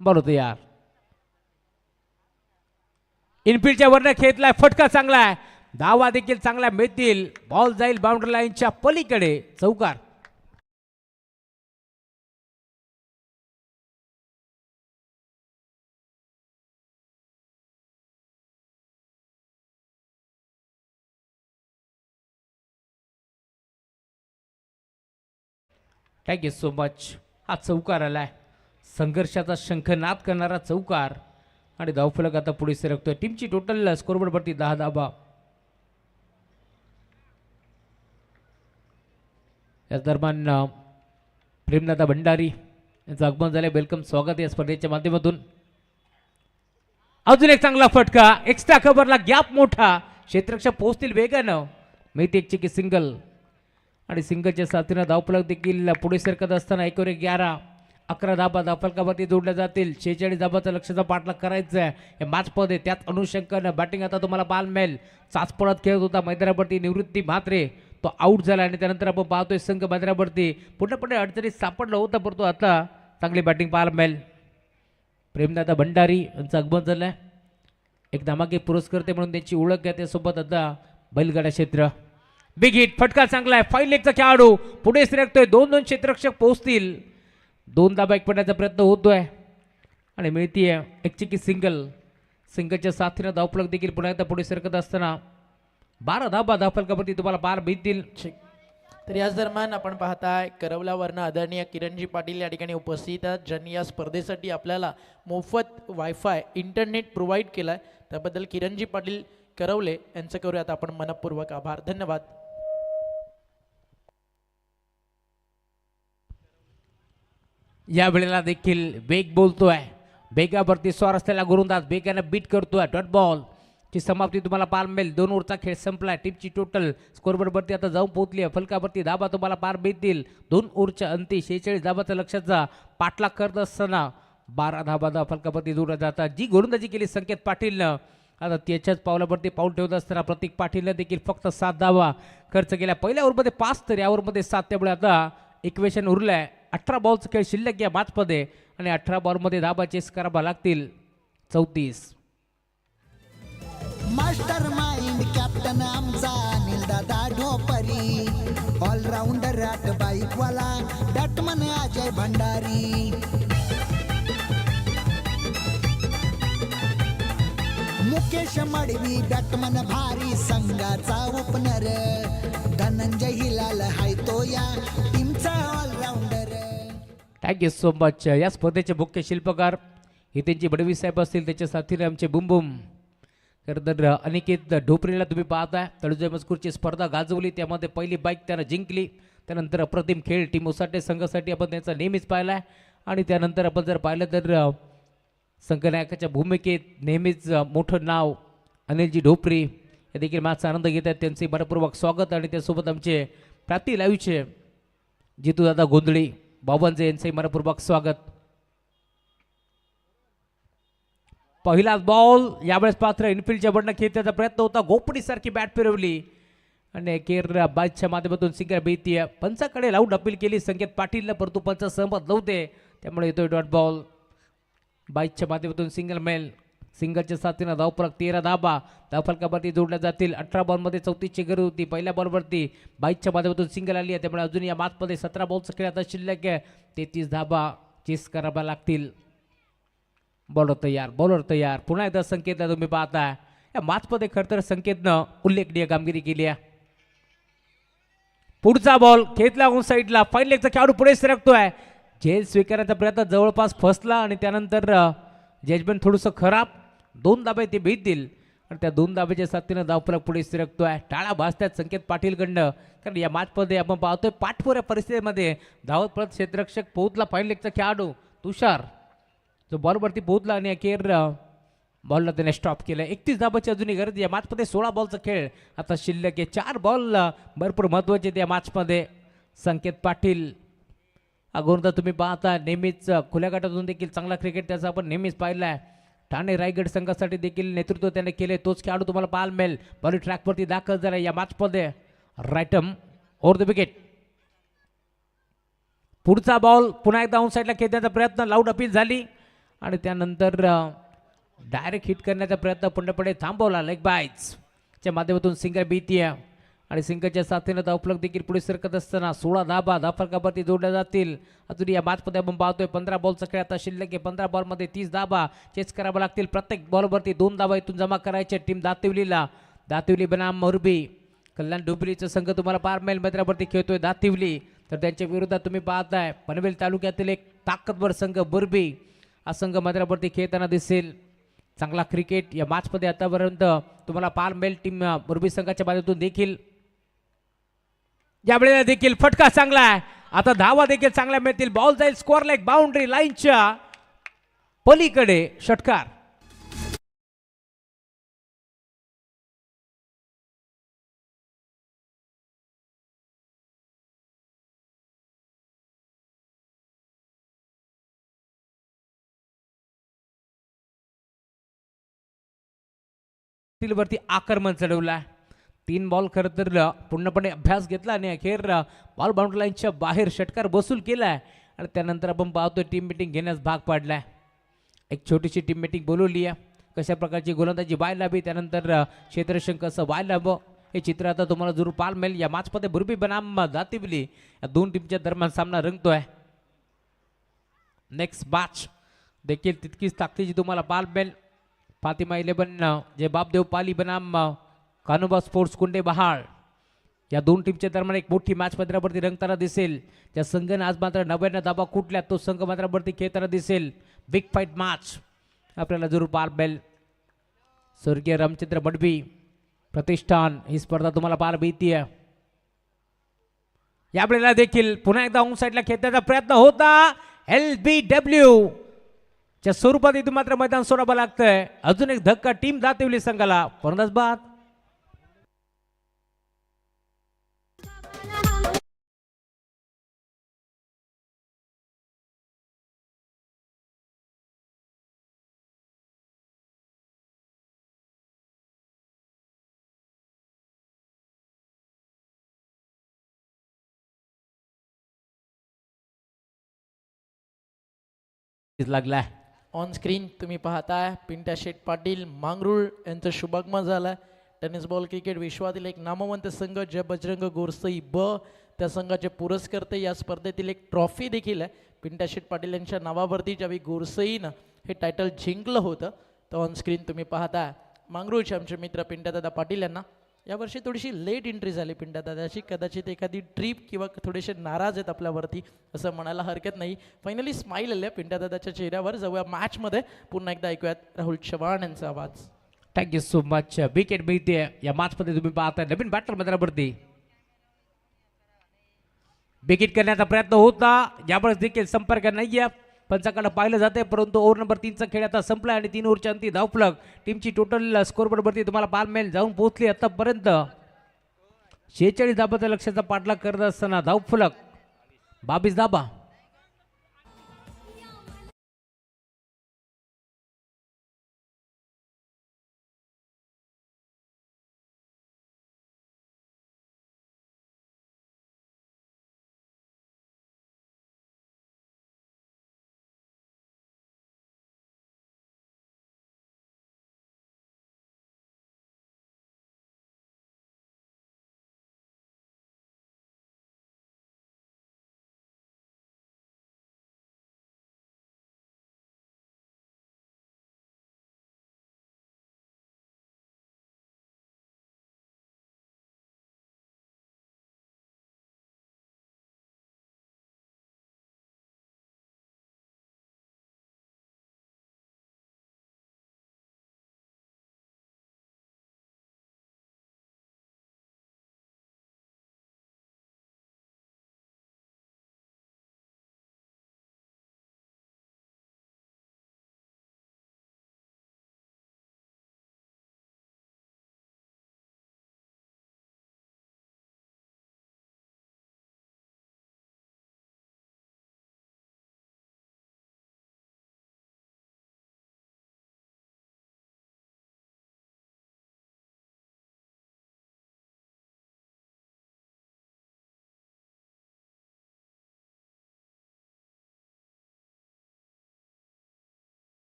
D: बरोबर यार. इनफिल्डच्या वरनं खेळलाय, फटका चांगला आहे, धावा देखील चांगल्या मिळतील. बॉल जाईल बाउंड्री लाईनच्या पलीकडे चौकार. Thank you so much. हा चौकार आलाय, संघर्षाचा शंखनाद करणारा चौकार आणि धावफलक आता पुढे सरकतोय. टीमची टोटल स्कोरबोर्ड वरती 10 धाबा. याच दरम्यान प्रेमदादा भंडारी यांचं आगमन झालंय. वेलकम, स्वागत या स्पर्धेच्या माध्यमातून. अजून एक चांगला फटका, एक्स्ट्रा कव्हरला गॅप मोठा, क्षेत्ररक्षक पोहोचतील वेगानं. मिळते एक चिकी सिंगल आणि सिंगलच्या साथीनं धावफलक देखील पुढे सरकत असताना 1-11. 11 धाबा धावफलकावरती जोडल्या जातील. 46 धाबाचा लक्षाचा पाठलाग करायचा आहे हे मॅचमध्ये. त्यात अनुषंगानं बॅटिंग आता तुम्हाला पाहायला मिळेल. चाचपळत खेळत होता मैदानावरती निवृत्ती म्हात्रे, तो आऊट झाला आणि त्यानंतर आपण पाहतोय संघ मैदानावरती पूर्णपणे अडचणीत सापडलं होतं, परंतु आता चांगली बॅटिंग पाहायला मिळेल. प्रेमदादा भंडारी यांचं आगमन झालं आहे. एक धमाके पुरस्कर्ते म्हणून त्यांची ओळख आहे. त्यासोबत आता बैलगाडा क्षेत्र. बिग हिट, फटका चांगला आहे. फाईन लेगचा खेळाडू पुढे सरकतोय. 2-2 क्षेत्ररक्षक पोहोचतील. 2 धाबा एक पडण्याचा प्रयत्न होतोय आणि मिळतीये एक चिकी सिंगल. सिंगलच्या साथीनं धावफलक देखील पुन्हा एकदा पुढे सरकत असताना 12 धाबा धावफलकावरती तुम्हाला पार मिळतील.
B: तर याच दरम्यान आपण पाहताय करवल्यावरनं आदरणीय किरणजी पाटील या ठिकाणी उपस्थित आहेत, ज्यांनी या स्पर्धेसाठी आपल्याला मोफत वायफाय इंटरनेट प्रोव्हाइड केलाय. त्याबद्दल किरणजी पाटील करवले यांचं करूयात आपण मनपूर्वक आभार. धन्यवाद.
D: या वेळेला देखील वेग बोलतोय. वेगावरती स्वार असलेला गोलंदाज वेगानं बीट करतोय. डॉट बॉल ची समाप्ती तुम्हाला पार मिळेल. 2 ओव्हरचा खेळ संपलाय. टीमची टोटल स्कोरबोर्डवरती आता जाऊन पोहोचली आहे. फलकावरती धाबा तुम्हाला पार मिळतील. 2 ओव्हरच्या अंती 46 धाबाचा लक्षाचा पाठलाग करत असताना 12 धाबा फलकावरती जोडल्या जातात. जी गोलंदाजी केली संकेत पाटीलनं, आता त्याच्याच पावलावरती पाऊल ठेवत असताना प्रतीक पाटीलनं देखील फक्त 7 धावा खर्च केल्या. पहिल्या ओव्हरमध्ये 5 तर या ओव्हरमध्ये 7. त्यामुळे आता इक्वेशन उरलंय. 18 बॉलचा खेळ शिल्लक या मॅचमध्ये आणि 18 बॉलमध्ये धाबा चेस करावा लागतील 34.
E: मास्टर माइंड कॅप्टन आमचा अनिल दादा ढोपरी, ऑलराऊंडर रॅट बाईकवाला बॅटमन अजय भंडारी, मुकेश मडवी बॅटमन भारी संघाचा ओपनर, धनंजय हिलाल हाय तो या टीमचा ऑलराऊंडर.
D: Thank you so much. या स्पर्धेचे मुख्य शिल्पकार हे त्यांची बडवी साहेब असतील. त्याच्या साथीने आमचे बुमबुम. खरं तर अनिकेत ढोपरेला तुम्ही पाहताय तळुजा मजकूरची स्पर्धा गाजवली, त्यामध्ये पहिली बाईक त्यानं जिंकली. त्यानंतर अप्रतिम खेळ टीम उसाटे संघासाठी आपण त्यांचा नेहमीच पाहिला आहे. आणि त्यानंतर आपण जर पाहिलं तर संघनायकाच्या भूमिकेत नेहमीच मोठं नाव अनिलजी ढोपरे हे देखील मॅचचा आनंद घेत आहेत. त्यांचे मनपूर्वक स्वागत. आणि त्यासोबत आमचे प्राती लाईव्हचे जितूदादा गोंधळी बाबांचे यांचंही मनपूर्वक स्वागत. पहिलाच बॉल यावेळेस पात्र इनफिल्डच्या बंडनं खेळण्याचा प्रयत्न होता. गोपडीसारखी बॅट फिरवली आणि केर बाजच्या माध्यमातून सिंगल बेती पंचाकडे लावून अपील केली संकेत पाटीलनं, परंतु पंच सहमत नव्हते. त्यामुळे येतोय डॉट बॉल. बाईकच्या माध्यमातून सिंगल मेल. सिंगलच्या साथीनं धावफलक 13 धाबा धावफलकावरती जोडल्या जातील. 18 बॉलमध्ये 34ची गरज होती. पहिल्या बॉलवरती बाईकच्या माध्यमातून सिंगल आली आहे. त्यामुळे अजून या मॅचमध्ये 17 बॉलचा खेळ आता शिल्लक आहे. 33 धाबा चेस कराव्या लागतील. बॉलर तयार. पुन्हा एकदा संकेतला तुम्ही पाहताय या मॅचमध्ये खरं तर संकेतनं उल्लेखनीय कामगिरी केली आहे. पुढचा बॉल खेचला ऑन साईडला. फाईन लेगचा खेळाडू पुढे सरकतोय. झेल स्वीकारण्याचा प्रयत्न जवळपास फसला आणि त्यानंतर जजमेंट थोडंसं खराब. 2 धाबे ते भेटतील आणि त्या 2 धाब्याच्या साथीनं धावफलक पुढे सरकतोय. टाळा भासतात संकेत पाटीलकडनं, कारण या मॅचमध्ये आपण पाहतोय पाठपुऱ्या परिस्थितीमध्ये धावत पळत क्षेत्ररक्षक पोहोचला. फाईन लेगचा खेळाडू तुषार जो बॉलवरती पोहोचला आणि अखेर बॉलला त्याने स्टॉप केलं. 31 धाबाची अजूनही गरज. या मॅचमध्ये 16 बॉलचा खेळ आता शिल्लक आहे. 4 बॉल भरपूर महत्त्वाचे त्या मॅचमध्ये. संकेत पाटील अगोदर तुम्ही पाहता नेहमीच खुल्या गटातून देखील चांगला क्रिकेट त्याचा आपण नेहमीच पाहिला आहे. ठाणे रायगड संघासाठी देखील नेतृत्व त्याने केले. तोच खेळाडू तुम्हाला पाहायला मिळेल. बॉल ट्रॅकवरती दाखल झाला या मॅचमध्ये. राईटम ओव्हर द विकेट. पुढचा बॉल पुन्हा एकदा ऑन साईडला खेळण्याचा प्रयत्न. लाऊड अपील झाली आणि त्यानंतर डायरेक्ट हिट करण्याचा प्रयत्न पूर्णपणे थांबवला. लेग बायच्या माध्यमातून सिंगल बीती आणि सिंगलच्या साथीनं धावफलक देखील पुढे सरकत असताना 16 धाबा धावफलकावरती जोडल्या जातील. अजून या मॅचमध्ये आपण पाहतोय 15 बॉलचा खेळ आता शिल्लक आहे. 15 बॉलमध्ये 30 धाबा चेस करावा लागतील. प्रत्येक बॉलवरती 2 धाबा इथून जमा करायचे. टीम दातिवली बनाम मोरबी कल्याण डुबरीचा संघ तुम्हाला पार मैल मैदानावरती खेळतोय. दातिवली तर त्यांच्या विरोधात तुम्ही पाहताय पनवेल तालुक्यातील एक ताकदवर संघ बुरबी हा संघ मैदानावरती खेळताना दिसेल. चांगला क्रिकेट या मॅचमध्ये आतापर्यंत तुम्हाला पाहायला मिळेल. टीम बुरबी संघाच्या बाजूतून देखील यावेळेला देखील फटका चांगला आहे. आता धावा देखील चांगल्या मिळतील. बॉल जाईल स्कोअर लाईक बाउंड्री लाईनच्या पलीकडे. षटकार. वरती आक्रमण चढवला. 3 बॉल खरं तर पूर्णपणे अभ्यास घेतला आणि अखेर बॉल बाउंड्री लाईनच्या बाहेर षटकार वसूल केलाय. आणि त्यानंतर आपण पाहतो टीम मीटिंग घेण्यास भाग पाडलाय. एक छोटीशी टीम मीटिंग बोलवली आहे. कशा प्रकारची गोलंदाजी व्हायला हवी, त्यानंतर क्षेत्ररक्षण कसं व्हायला हवं हे चित्र आता तुम्हाला जरूर पाहायला मिळेल. या मॅचमध्ये बुरबी बनाम दातिवली या दोन टीमच्या दरम्यान सामना रंगतोय. नेक्स्ट मॅच देखील तितकीच ताकदीची तुम्हाला पाहायला मिळेल. फातिमा 11 जे बापदेव पाली बनाम कानोबा स्पोर्ट्स कुंडे बहाळ या दोन टीमच्या दरम्यान एक मोठी मॅच मैदानावरती रंगताना दिसेल. ज्या संघाने आज मात्र 90 धाबा कुठल्या तो संघ मैदानावरती खेळताना दिसेल. बिग फाईट मॅच आपल्याला जरूर पाहायला मिळेल. स्वर्गीय रामचंद्र मडवी प्रतिष्ठान ही स्पर्धा तुम्हाला पाहायला मिळतीये. यावेळेला देखील पुन्हा एकदा ऑन साईडला खेळण्याचा प्रयत्न होता. LBW च्या स्वरूपात इथून मात्र मैदान सोडावं लागतंय. अजून एक धक्का टीम दातिवली संघाला. फलंदाज बाद. लागलाय.
B: ऑन स्क्रीन तुम्ही पाहताय पिंट्या शेठ पाटील मांगरूळ यांचं शुभागमन झालं. टेनिस बॉल क्रिकेट विश्वातील एक नामवंत संघ जय बजरंग गोरसई त्या संघाचे पुरस्कर्ते. या स्पर्धेतील एक ट्रॉफी देखील आहे पिंट्या शेठ पाटील यांच्या नावावरती, ज्यावेळी गोरसईनं हे टायटल जिंकलं होतं. तर ऑन स्क्रीन तुम्ही पाहताय मांगरूळचे आमचे मित्र पिंट्यादादा पाटील यांना यावर्षी थोडीशी लेट एंट्री झाली पिंट्यादादाची. कदाचित एखादी ट्रीप किंवा थोडेसे नाराज आहेत आपल्यावरती असं म्हणायला हरकत नाही. फायनली स्माईल आले पिंट्यादादाच्या चेहऱ्यावर. जाऊया मॅचमध्ये. पुन्हा एकदा ऐकूयात राहुल चव्हाण यांचा आवाज.
D: Thank you so much. विकेट मिळते या मॅचमध्ये. तुम्ही पाहताय नवीन बॅटर मैदानावरती विकेट करण्याचा प्रयत्न होता. यावेळेस देखील संपर्क नाहीये. पंचाकडे पाहिलं जाते, परंतु ओव्हर नंबर 3चा खेळ आता संपला आणि 3 ओव्हरच्या अंती धावफलक टीमची टोटल स्कोरबोर्डवरती तुम्हाला पाहायला मिळेल. जाऊन पोहोचली आतापर्यंत 46 धाबाचा लक्ष्याचा पाठलाग करत असताना धावफलक 22 धाबा.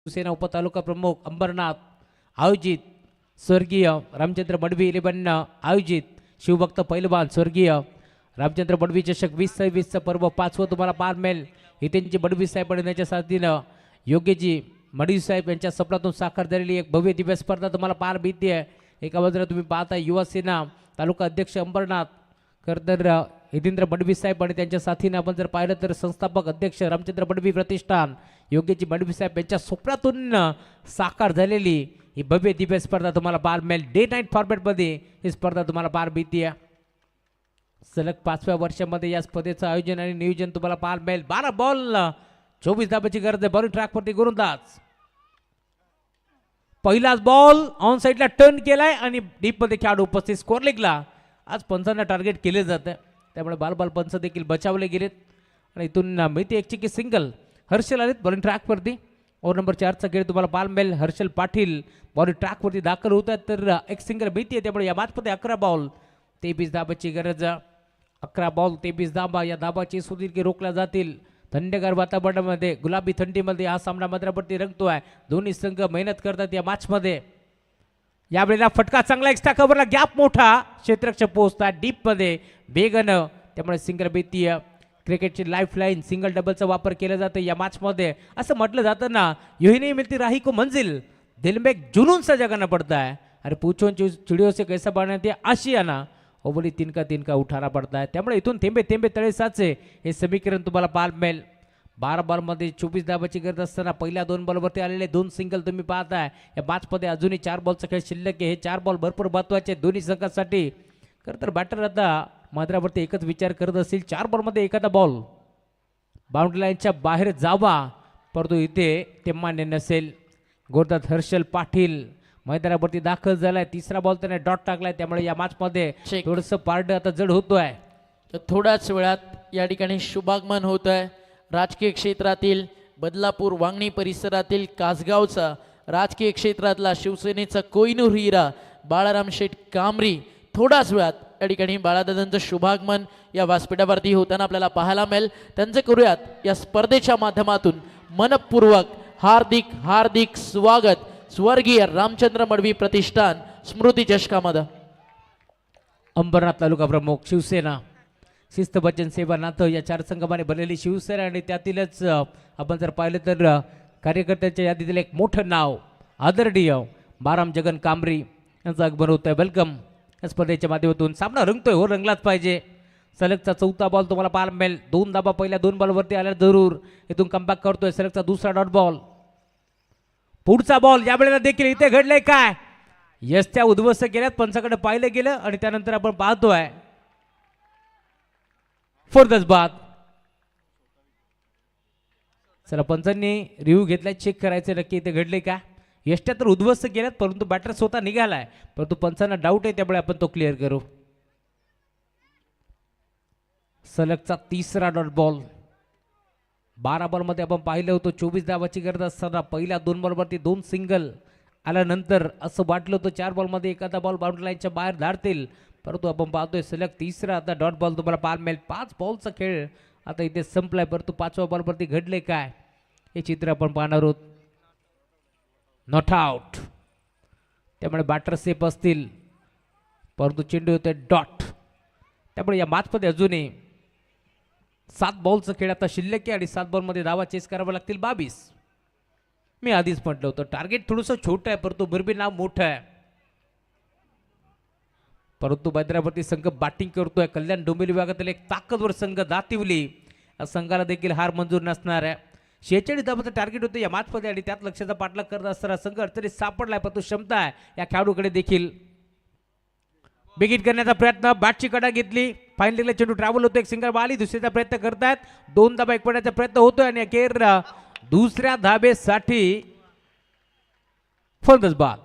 D: शिवसेना उपतालुका प्रमुख अंबरनाथ आयोजित स्वर्गीय रामचंद्र मडवी 11 आयोजित शिवभक्त पैलवान स्वर्गीय रामचंद्र बडवी चषक 2026चं पर्व 5वं तुम्हाला पाहायला मिळेल. हितेंची बडवी साहेब आणि त्यांच्या साथीनं योग्यजी मडवी साहेब यांच्या स्वप्नातून साकार झालेली एक भव्य दिव्य स्पर्धा तुम्हाला पाहायला मिळते आहे. एका बाजूला तुम्ही पाहता युवा सेना तालुका अध्यक्ष अंबरनाथ खरतर हितेंद्र बडवी साहेब आणि त्यांच्या साथीने आपण जर पाहिलं तर संस्थापक अध्यक्ष रामचंद्र बडवी प्रतिष्ठान योग्यजी बडवी साहेब यांच्या स्वप्नातून साकार झालेली ही भव्य दिव्य स्पर्धा तुम्हाला पाहायला मिळेल. डे नाईट फॉर्मॅटमध्ये ही स्पर्धा तुम्हाला पाहायला मिळते. सलग 5व्या वर्षामध्ये या स्पर्धेचं आयोजन आणि नियोजन तुम्हाला पाहायला मिळेल. 12 बॉल 24 धाब्याची गरज आहे. बॉलिंग ट्रॅकवरती गोलंदाज. पहिलाच बॉल ऑन साईडला टर्न केलाय आणि डीपमध्ये खेळाडू उपस्थित स्कोअर लेगला आज पंचांना टार्गेट केले जातं. त्यामुळे बाल पंच देखील बचावले गेलेत आणि इथून मिळते एक चिकी सिंगल. हर्षल आलेत बॉलिंग ट्रॅकवरती. ओव्हर नंबर 4चा खेळ तुम्हाला पाहायला मिळेल. हर्षल पाटील बॉलिंग ट्रॅकवरती दाखल होतात तर एक सिंगल मिळते. त्यामुळे या मॅचमध्ये 11 बॉल 23 धाब्याची गरज. 11 बॉल 23 धाबा. या धाबाची सुदीर्घ रोखल्या जातील. थंडगार वातावरणामध्ये गुलाबी थंडीमध्ये हा सामना मैदानावरती रंगतोय. दोन्ही संघ मेहनत करतात या मॅचमध्ये. यावेळेला फटका चांगला एक्स्ट्रा कव्हरला गॅप मोठा क्षेत्ररक्षक पोहोचतात डीपमध्ये वेगानं. त्यामुळे सिंगल भीतीय क्रिकेटची लाईफ लाईन सिंगल डबलचा वापर केला जातो या मॅचमध्ये. असं म्हटलं जातं ना, यही नहीं मिलती राही को मंजिल दिल में एक जुनून सा जगाना पड़ता है. अरे पूछो चिड़ियों से कैसा बनाते आशियाना ओ बोली तिनका उठाना पडता है. त्यामुळे इथून थेंबे थेंबे तळे साचे हे समीकरण तुम्हाला पाहायला मिळेल. 12 बॉलमध्ये 24 धाबाची गरज असताना पहिल्या 2 बॉलवरती आलेले 2 सिंगल तुम्ही पाहताय. या मॅचमध्ये अजूनही 4 बॉलचा खेळ शिल्लक आहे. हे 4 बॉल भरपूर महत्त्वाचे दोन्ही संघासाठी. खरं तर बॅटर आता मैदानावरती एकच विचार करत असतील. 4 बॉलमध्ये एखादा बॉल बाउंड्री लाईनच्या बाहेर जावा परंतु इथे ते मान्य नसेल. गोरदात हर्षल पाटील मैदानावरती दाखल झालाय. 3रा बॉल त्याने डॉट टाकलाय. त्यामुळे या मॅचमध्ये
B: चेक.
D: थोडंसं पारड आता जड होतोय.
B: तर थोड्याच वेळात या ठिकाणी शुभागमन होत आहे. राजकीय क्षेत्रातील बदलापूर वांगणी परिसरातील कासगावचा राजकीय क्षेत्रातला शिवसेनेचा कोहिनूर हिरा बाळाराम शेठ कामरी थोड्याच वेळात या ठिकाणी बाळादादांचं शुभागमन या व्यासपीठावरती होताना आपल्याला पाहायला मिळेल. त्यांचं करूयात या स्पर्धेच्या माध्यमातून मनपूर्वक हार्दिक हार्दिक स्वागत स्वर्गीय रामचंद्र मडवी प्रतिष्ठान स्मृती चषकामध्ये.
D: अंबरनाथ तालुका प्रमुख शिवसेना शिस्तबचन सेवा नाथ या 4 संघाने भरलेली शिवसेना आणि त्यातीलच आपण जर पाहिलं तर कार्यकर्त्यांच्या यादीतील एक मोठं नाव आदरणीय बाराम जगन कामरी यांचं आगमन होत आहे. वेलकम. या स्पर्धेच्या माध्यमातून सामना रंगतोय हो, रंगलाच पाहिजे. सलगचा 4था बॉल तुम्हाला पाहायला मिळेल. 2 धाबा पहिल्या 2 बॉलवरती आल्या जरूर. इथून कमबॅक करतोय. सलगचा 2रा डॉट बॉल. पुढचा बॉल यावेळेला देखील इथे घडलंय काय यस्त्या उद्ध्वस्त केल्यात. पंचाकडे पाहिलं गेलं आणि त्यानंतर आपण पाहतोय फॉर बाद. चला पंचांनी रिव्ह्यू घेतलाय. चेक करायचं नक्की इथे घडले का. यष्ट्या तर उद्ध्वस्त केल्यात परंतु बॅटर स्वतः निघालाय. परंतु पंचांना डाऊट आहे त्यामुळे आपण तो क्लिअर करू. सलगचा 3रा डॉट बॉल. 12 बॉलमध्ये आपण पाहिलं होतं 24 धावाची गरज असताना पहिल्या 2 बॉलवरती 2 सिंगल आल्यानंतर असं वाटलं होतं 4 बॉलमध्ये एखादा बॉल बाउंड्री लाईनच्या बाहेर धाडतील. परंतु आपण पाहतोय सलग 3रा आता डॉट बॉल तुम्हाला पाहायला मिळेल. 5 बॉलचा खेळ आता इथे संपलाय. परंतु 5व्या बॉलवरती घडले काय हे चित्र आपण पाहणार आहोत. Not out. त्यामुळे बॅटर सेफ असतील परंतु चेंडू होते डॉट. त्यामुळे या मॅचमध्ये अजूनही 7 बॉलचा खेळ आता शिल्लक आहे आणि 7 बॉलमध्ये धावा चेस करावा लागतील 22. मी आधीच म्हटलं होतं टार्गेट थोडंसं छोटं आहे परंतु बरबी नाव मोठं आहे. परंतु मैदानावरती संघ बॅटिंग करतोय. कल्याण डोंबिवली विभागातील एक ताकदवर संघ दातिवली. या संघाला देखील हार मंजूर नसणार आहे. 46 धावाचं टार्गेट होतं या मॅचमध्ये आणि त्यात लक्षाचा पाठलाग करत असताना संघ अडचणीत सापडलाय. परंतु क्षमता आहे या खेळाडूकडे देखील. बिगिट करण्याचा प्रयत्न. बॅटची कडा घेतली. फायनलीला चेंडू ट्रॅव्हल होतो. एक सिंगल बाली. दुसऱ्याचा प्रयत्न करतायत. 2 धाबा एक पडण्याचा प्रयत्न होतोय आणि अखेर 2ऱ्या धाबेसाठी फलंदाज बाद.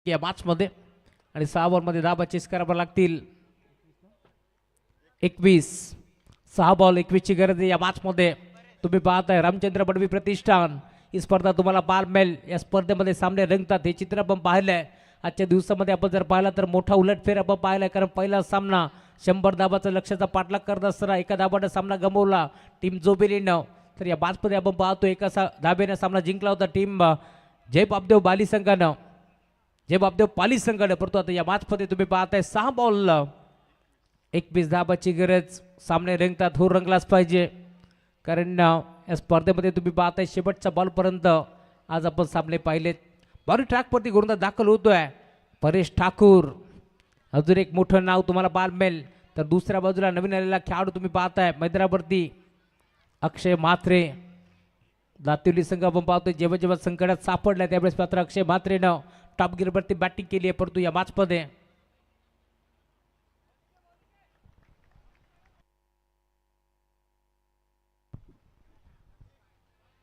D: या मॅचमध्ये आणि 6 बॉलमध्ये धाबा चेस करावा लागतील 21. 6 बॉल 21ची गरज आहे या मॅचमध्ये. तुम्ही पाहताय रामचंद्र मडवी प्रतिष्ठान ही स्पर्धा तुम्हाला पाहायला मिळेल. या स्पर्धेमध्ये सामने रंगतात हे चित्र आपण पाहिलंय. आजच्या दिवसामध्ये आपण जर पाहिला तर मोठा उलटफेर आपण पाहिलाय, कारण पहिला सामना 100 धाबाचा लक्ष्याचा पाठलाग करत असताना एका धाबाने सामना गमावला टीम जोबेलीनं. तर या मॅचमध्ये आपण पाहतो एका धाब्याने सामना जिंकला होता टीम जय बापदेव पाली संघानं. परंतु आता या मॅचमध्ये तुम्ही पाहताय 6 बॉल 21 धाबाची गरज. सामने रंगतात, हो रंगलाच पाहिजे, कारण या स्पर्धेमध्ये तुम्ही पाहताय शेवटच्या बॉलपर्यंत आज आपण सामने पाहिलेत. बारी ट्रॅकवरती गोलंदाज दाखल होतोय परेश ठाकूर. अजून एक मोठं नाव तुम्हाला पाहायला मिळेल. तर दुसऱ्या बाजूला नवीन आलेला खेळाडू तुम्ही पाहताय मैदानावरती अक्षय म्हात्रे. दातिवली संघ आपण पाहतोय जेव्हा जेव्हा संकटात सापडलाय त्यावेळेस मात्र अक्षय म्हात्रेनं टॉप गिअरवरती बॅटिंग केली आहे. परंतु या मॅचमध्ये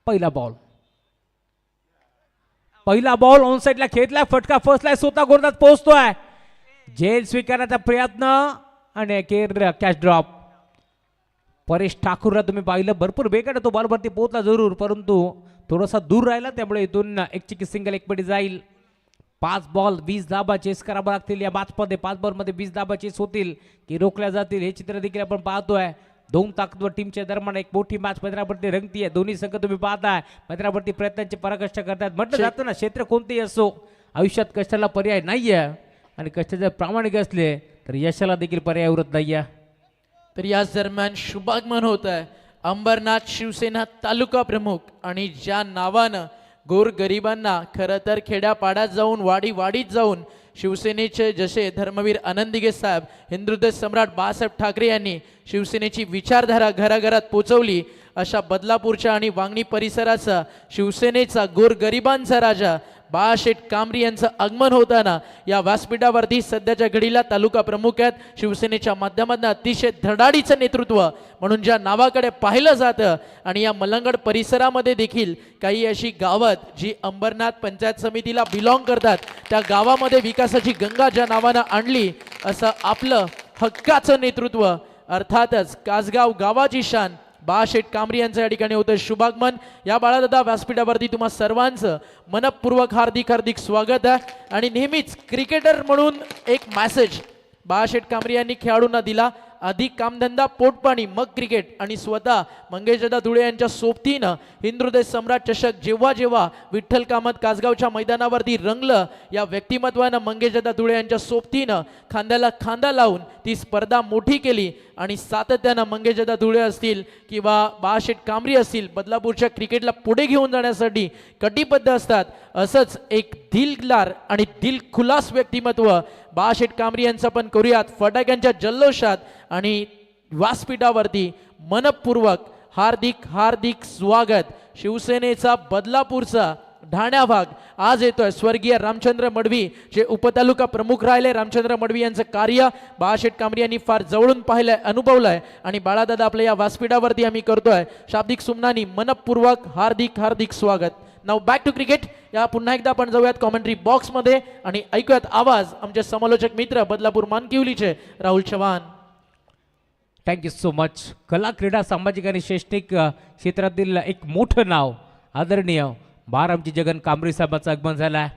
D: पहिला बॉल ऑन साईडला खेळलाय, फटका फसलाय, स्वतः गोलंदाज पोहोचतोय. झेल स्वीकारण्याचा प्रयत्न आणि अखेर कॅच ड्रॉप. परेश ठाकूरला तुम्ही पाहिलं भरपूर वेगाने तो बॉलवरती पोहोचला जरूर, परंतु थोडासा दूर राहिला, त्यामुळे इथून एक चिकी सिंगल एक पडी जाईल. 5 बॉल 20 धाबा चेस करावा लागतील या मॅचमध्ये. 5 बॉलमध्ये 20 धाबा चेस होतील की रोखल्या जातील हे चित्र देखील आपण पाहतोय. 2 ताकदवर टीमच्या दरम्यान एक मोठी मॅच मैदानावरती रंगतीये. दोन्ही संघ तुम्ही पाहताय मैदानावरती प्रयत्नांची पराकाष्ठा करतात. म्हटलं जातं ना, क्षेत्र कोणतेही असो आयुष्यात कष्टाला पर्याय नाहीये, आणि कष्ट जर प्रामाणिक असले तर यशाला देखील पर्याय उरत नाहीये.
B: तर याच दरम्यान शुभागमन होत आहे अंबरनाथ शिवसेना तालुका प्रमुख, आणि ज्या नावानं गोरगरिबांना खरं तर खेड्यापाड्यात जाऊन वाडीत जाऊन शिवसेनेचे जसे धर्मवीर आनंदिगे साहेब, हिंदुहृदय सम्राट बाळासाहेब ठाकरे यांनी शिवसेनेची विचारधारा घराघरात पोचवली, अशा बदलापूरच्या आणि वांगणी परिसराचा शिवसेनेचा गोरगरिबांचा राजा बाळाशेठ कांबरी यांचं आगमन होताना या व्यासपीठावरती सध्याच्या घडीला तालुका प्रमुख आहेत. शिवसेनेच्या माध्यमातून अतिशय धडाडीचं नेतृत्व म्हणून ज्या नावाकडे पाहिलं जातं, आणि या मलंगड परिसरामध्ये देखील काही अशी गावात जी अंबरनाथ पंचायत समितीला बिलॉंग करतात, त्या गावामध्ये विकासाची गंगा ज्या नावानं आणली, असं आपलं हक्काचं नेतृत्व, अर्थातच कासगाव गावाची शान बाळाशेठ कांबरी यांचं या ठिकाणी होतं शुभागमन. या बाळादादा व्यासपीठावरती तुम्हा सर्वांचं मनपूर्वक हार्दिक स्वागत आहे. आणि नेहमीच क्रिकेटर म्हणून एक मेसेज बाळाशेठ कांबरी यांनी खेळाडूंना दिला, आधी कामधंदा पोटपाणी मग क्रिकेट, आणि स्वतः मंगेशदादा धुळे यांच्या सोबतीनं हिंदुहृदय सम्राट चषक जेव्हा जेव्हा विठ्ठल कामत कासगावच्या मैदानावरती रंगलं, या व्यक्तिमत्वानं मंगेशदादा धुळे यांच्या सोबतीनं खांद्याला खांदा लावून ती स्पर्धा मोठी केली, आणि सातत्यानं मंगेशदादा धुळे असतील किंवा बाळाशेठ कांबरी असतील बदलापूरच्या क्रिकेटला पुढे घेऊन जाण्यासाठी कटिबद्ध असतात. असंच एक दिलदार आणि दिलखुलास व्यक्तिमत्व बाळाशेठ कांबरी यांचं पण करूयात फटाक्यांच्या जल्लोषात. आणि व्यासपीठावरती मनपूर्वक हार्दिक स्वागत. शिवसेनेचा बदलापूरचा ढाण्या भाग आज येतोय स्वर्गीय रामचंद्र मडवी, जे उपतालुका प्रमुख राहिले. रामचंद्र मडवी यांचं कार्य बाळाशेठ कांबरी यांनी फार जवळून पाहिलंय, अनुभवलंय, आणि बाळादादा आपल्या या व्यासपीठावरती आम्ही करतोय शाब्दिक सुमनानी मनपूर्वक हार्दिक स्वागत. नाव बॅक टू क्रिकेट. या पुन्हा एकदा आपण जाऊयात कॉमेंट्री बॉक्समध्ये आणि ऐकूयात आवाज आमचे समालोचक मित्र बदलापूर मानकिवलीचे Rahul Chavan.
D: Thank you so much. कला क्रीडा सामाजिक आणि शैक्षणिक क्षेत्रातील एक मोठं नाव आदरणीय बारामजी जगन कांबरी साहेबांचं आगमन झालं आहे.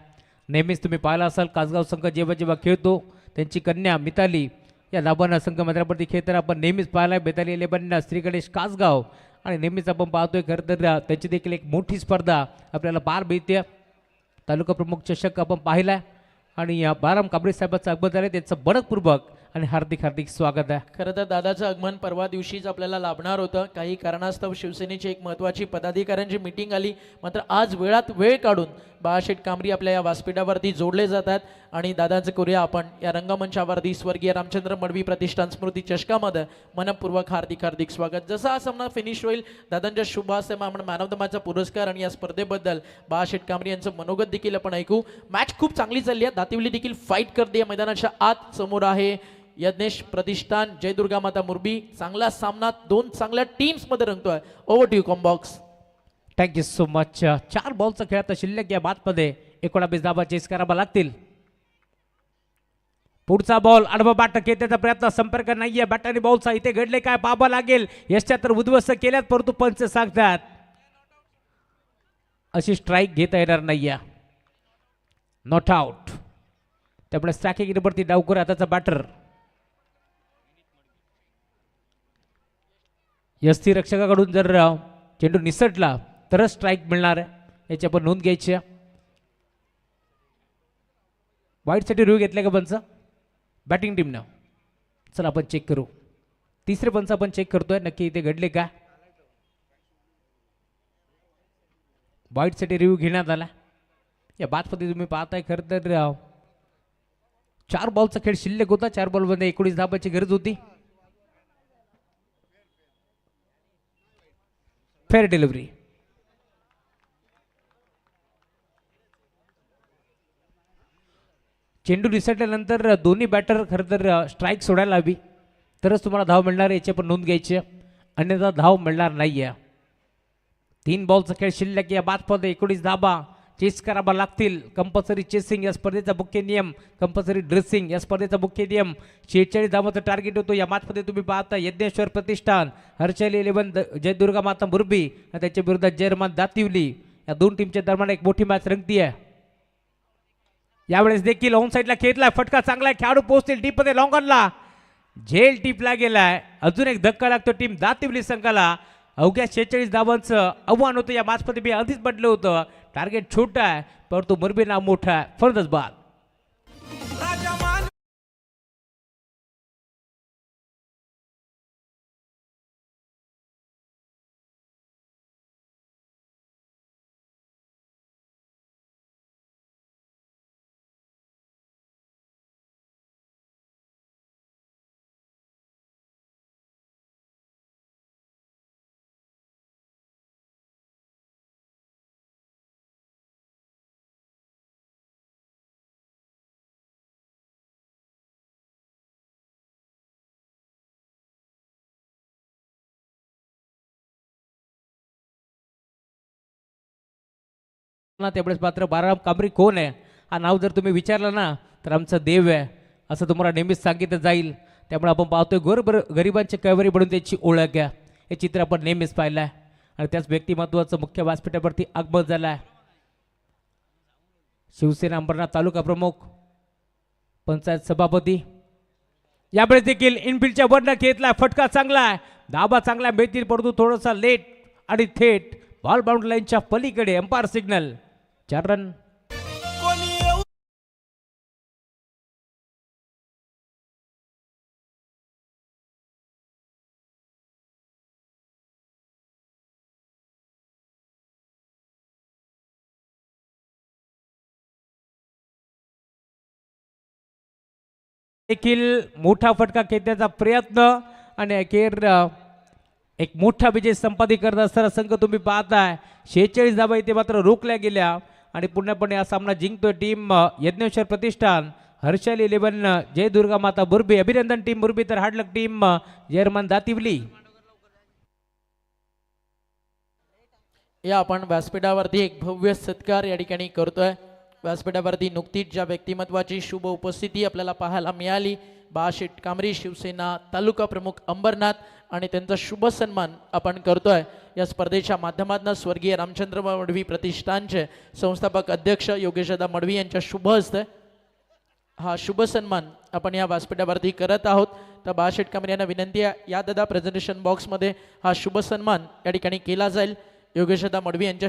D: नेहमीच तुम्ही पाहिला असाल कासगाव संघ जेव्हा जेव्हा खेळतो त्यांची कन्या मिताली या लाभांना संघ मैदानावरती खेळताना आपण नेहमीच पाहिला. मिताली 11 श्री गणेश कासगाव, आणि नेहमीच आपण पाहतोय खरं तर त्यांची देखील एक मोठी स्पर्धा आपल्याला पार मिळते. तालुका प्रमुख चषक आपण पाहिला, आणि या बाराम कांबरी साहेबांचं आगमन झालं, त्यांचं बडकपूर्वक आणि हार्दिक स्वागत आहे.
B: खरं तर दादाचं आगमन परवा दिवशीच आपल्याला लाभणार होतं. काही कारणास्तव शिवसेनेची एक महत्त्वाची पदाधिकाऱ्यांची मीटिंग आली, मात्र आज वेळात वेळ काढून बाळाशेठ कांबरी आपल्या या व्यासपीठावरती जोडले जातात. आणि दादाचं करूया आपण या रंगमंचावरती स्वर्गीय रामचंद्र मडवी प्रतिष्ठान स्मृती चषकामध्ये मनपूर्वक हार्दिक स्वागत. जसा हा सामना फिनिश होईल दादांच्या शुभ हस्ते आपण मॅन ऑफ द मॅचचा पुरस्कार आणि या स्पर्धेबद्दल बाळाशेठ कांबरी यांचं मनोगत देखील आपण ऐकू. मॅच खूप चांगली चालली आहे. दातिवली देखील फाईट करते मैदानाच्या आत. समोर आहे यज्ञेश प्रतिष्ठान, जय दुर्गा माता मुरबी. चांगला सामना 2 चांगल्या टीम्स मध्ये रंगतोय. Over to you combox.
D: Thank you so much. 4 बॉलचा खेळ आता शिल्लक या बादमध्ये 19 धाबा चेस करावा लागतील. पुढचा बॉल आडवा बाट घेण्याचा प्रयत्न, संपर्क नाहीये बॅट आणि बॉलचा. इथे घडले काय पाहावं लागेल. यशच्या तर उद्ध्वस्त केल्यात, परंतु पंच सांगतात अशी स्ट्राईक घेता येणार नाहीये. Not out. त्यामुळे स्ट्रायकिंग वरती डावकर हाताचा बॅटर. यष्टी रक्षकाकडून जर चेंडू निसटला तरच स्ट्राईक मिळणार आहे, याची आपण नोंद घ्यायची आहे. वाईटसाठी रिव्ह्यू घेतला का पंच बॅटिंग टीमनं? चला आपण चेक करू. तिसरे पंच आपण चेक करतोय, नक्की इथे घडले का. वाईटसाठी रिव्ह्यू घेण्यात आला. या बातमध्ये तुम्ही पाहताय खरं तर 4 बॉलचा खेळ शिल्लक होता. 4 बॉलमध्ये 19 धाबाची गरज होती. Fair delivery. चेंडू निसटल्यानंतर दोन्ही बॅटर खरं तर स्ट्राईक सोडायला हवी, तरच तुम्हाला धाव मिळणार आहे, याची पण नोंद घ्यायची आहे. अन्यथा धाव मिळणार नाही आहे. 3 बॉलचा खेळ शिल्लक. या बादमध्ये 19 धाबा चेस करावा लागतील. कंपल्सरी चेसिंग या स्पर्धेचा मुख्य नियम, कंपल्सरी ड्रेसिंग या स्पर्धेचा मुख्य नियम. 46 धावांचं टार्गेट होतो. या मॅचमध्ये तुम्ही पाहता यज्ञेश्वर प्रतिष्ठान, हर्षल 11 जयदुर्गा माता मुरबी आणि त्याच्या विरोधात जयरमान दातिवली, या 2 टीमच्या दरम्यान एक मोठी मॅच रंगती आहे. यावेळेस देखील ऑन साईडला खेळलाय, फटका चांगला आहे, खेळाडू पोहोचतील डीपमध्ये, लॉंगॉनला झेल टिपला गेलाय. अजून एक धक्का लागतो टीम दातिवली संघाला. अवघ्या 46 धावांचं आव्हान होतं. या मॅचमध्ये मी आधीच म्हटलं होतं टार्गेट छोटा आहे, परंतु मुरबी नाव मोठा आहे. फर्दच बाद. त्यावेळेस मात्र बाराम कांबरी कोण आहे हा नाव जर तुम्ही विचारलं ना तर आमचा देव आहे असं तुम्हाला नेहमीच सांगितलं जाईल. त्यामुळे आपण पाहतोय गरिबांचे कैवारी बनून त्याची ओळख आहे. हे चित्र आपण नेहमीच पाहिलं आहे आणि त्याच व्यक्तिमत्वाचं मुख्य व्यासपीठावरती आगमन झालं आहे. शिवसेना अंबरनाथ तालुका प्रमुख, पंचायत सभापती. यावेळेस देखील इनफिल्डच्या वरनं घेतला, फटका चांगला आहे, धाबा चांगला मिळतील, परंतु थोडासा लेट आणि थेट बॉल बाउंड्री लाईनच्या पलीकडे. Umpire signal 4 run. देखील मोठा फटका खेळण्याचा प्रयत्न आणि अखेर एक मोठा विजय संपादित करत असताना संघ तुम्ही पाहताय. 46 धावा इथे मात्र रोखल्या गेल्या आणि पूर्णपणे हा सामना जिंकतोय टीम यज्ञेश्वर प्रतिष्ठान, हर्षल 11 जय दुर्गा माता मुरबी. अभिनंदन टीम मुरबी, तर हार्डलक टीम जयरमान दातिवली.
B: या आपण व्यासपीठावरती एक भव्य सत्कार या ठिकाणी करतोय. व्यासपीठावरती नुकतीच ज्या व्यक्तिमत्वाची शुभ उपस्थिती आपल्याला पाहायला मिळाली, बाळाशेठ कांबरी शिवसेना तालुका प्रमुख अंबरनाथ, आणि त्यांचा शुभ सन्मान आपण करतोय. या स्पर्धेच्या माध्यमातून स्वर्गीय रामचंद्र मडवी प्रतिष्ठानचे संस्थापक अध्यक्ष योगेशदादा मडवी यांच्या शुभ हस्ते हा शुभ सन्मान आपण या व्यासपीठावरती करत आहोत. तर बाळाशेठ कांबरी यांना विनंती आहे, या दादा प्रेझेंटेशन बॉक्समध्ये हा शुभ सन्मान या ठिकाणी केला जाईल. योगेशदादा मडवी यांच्या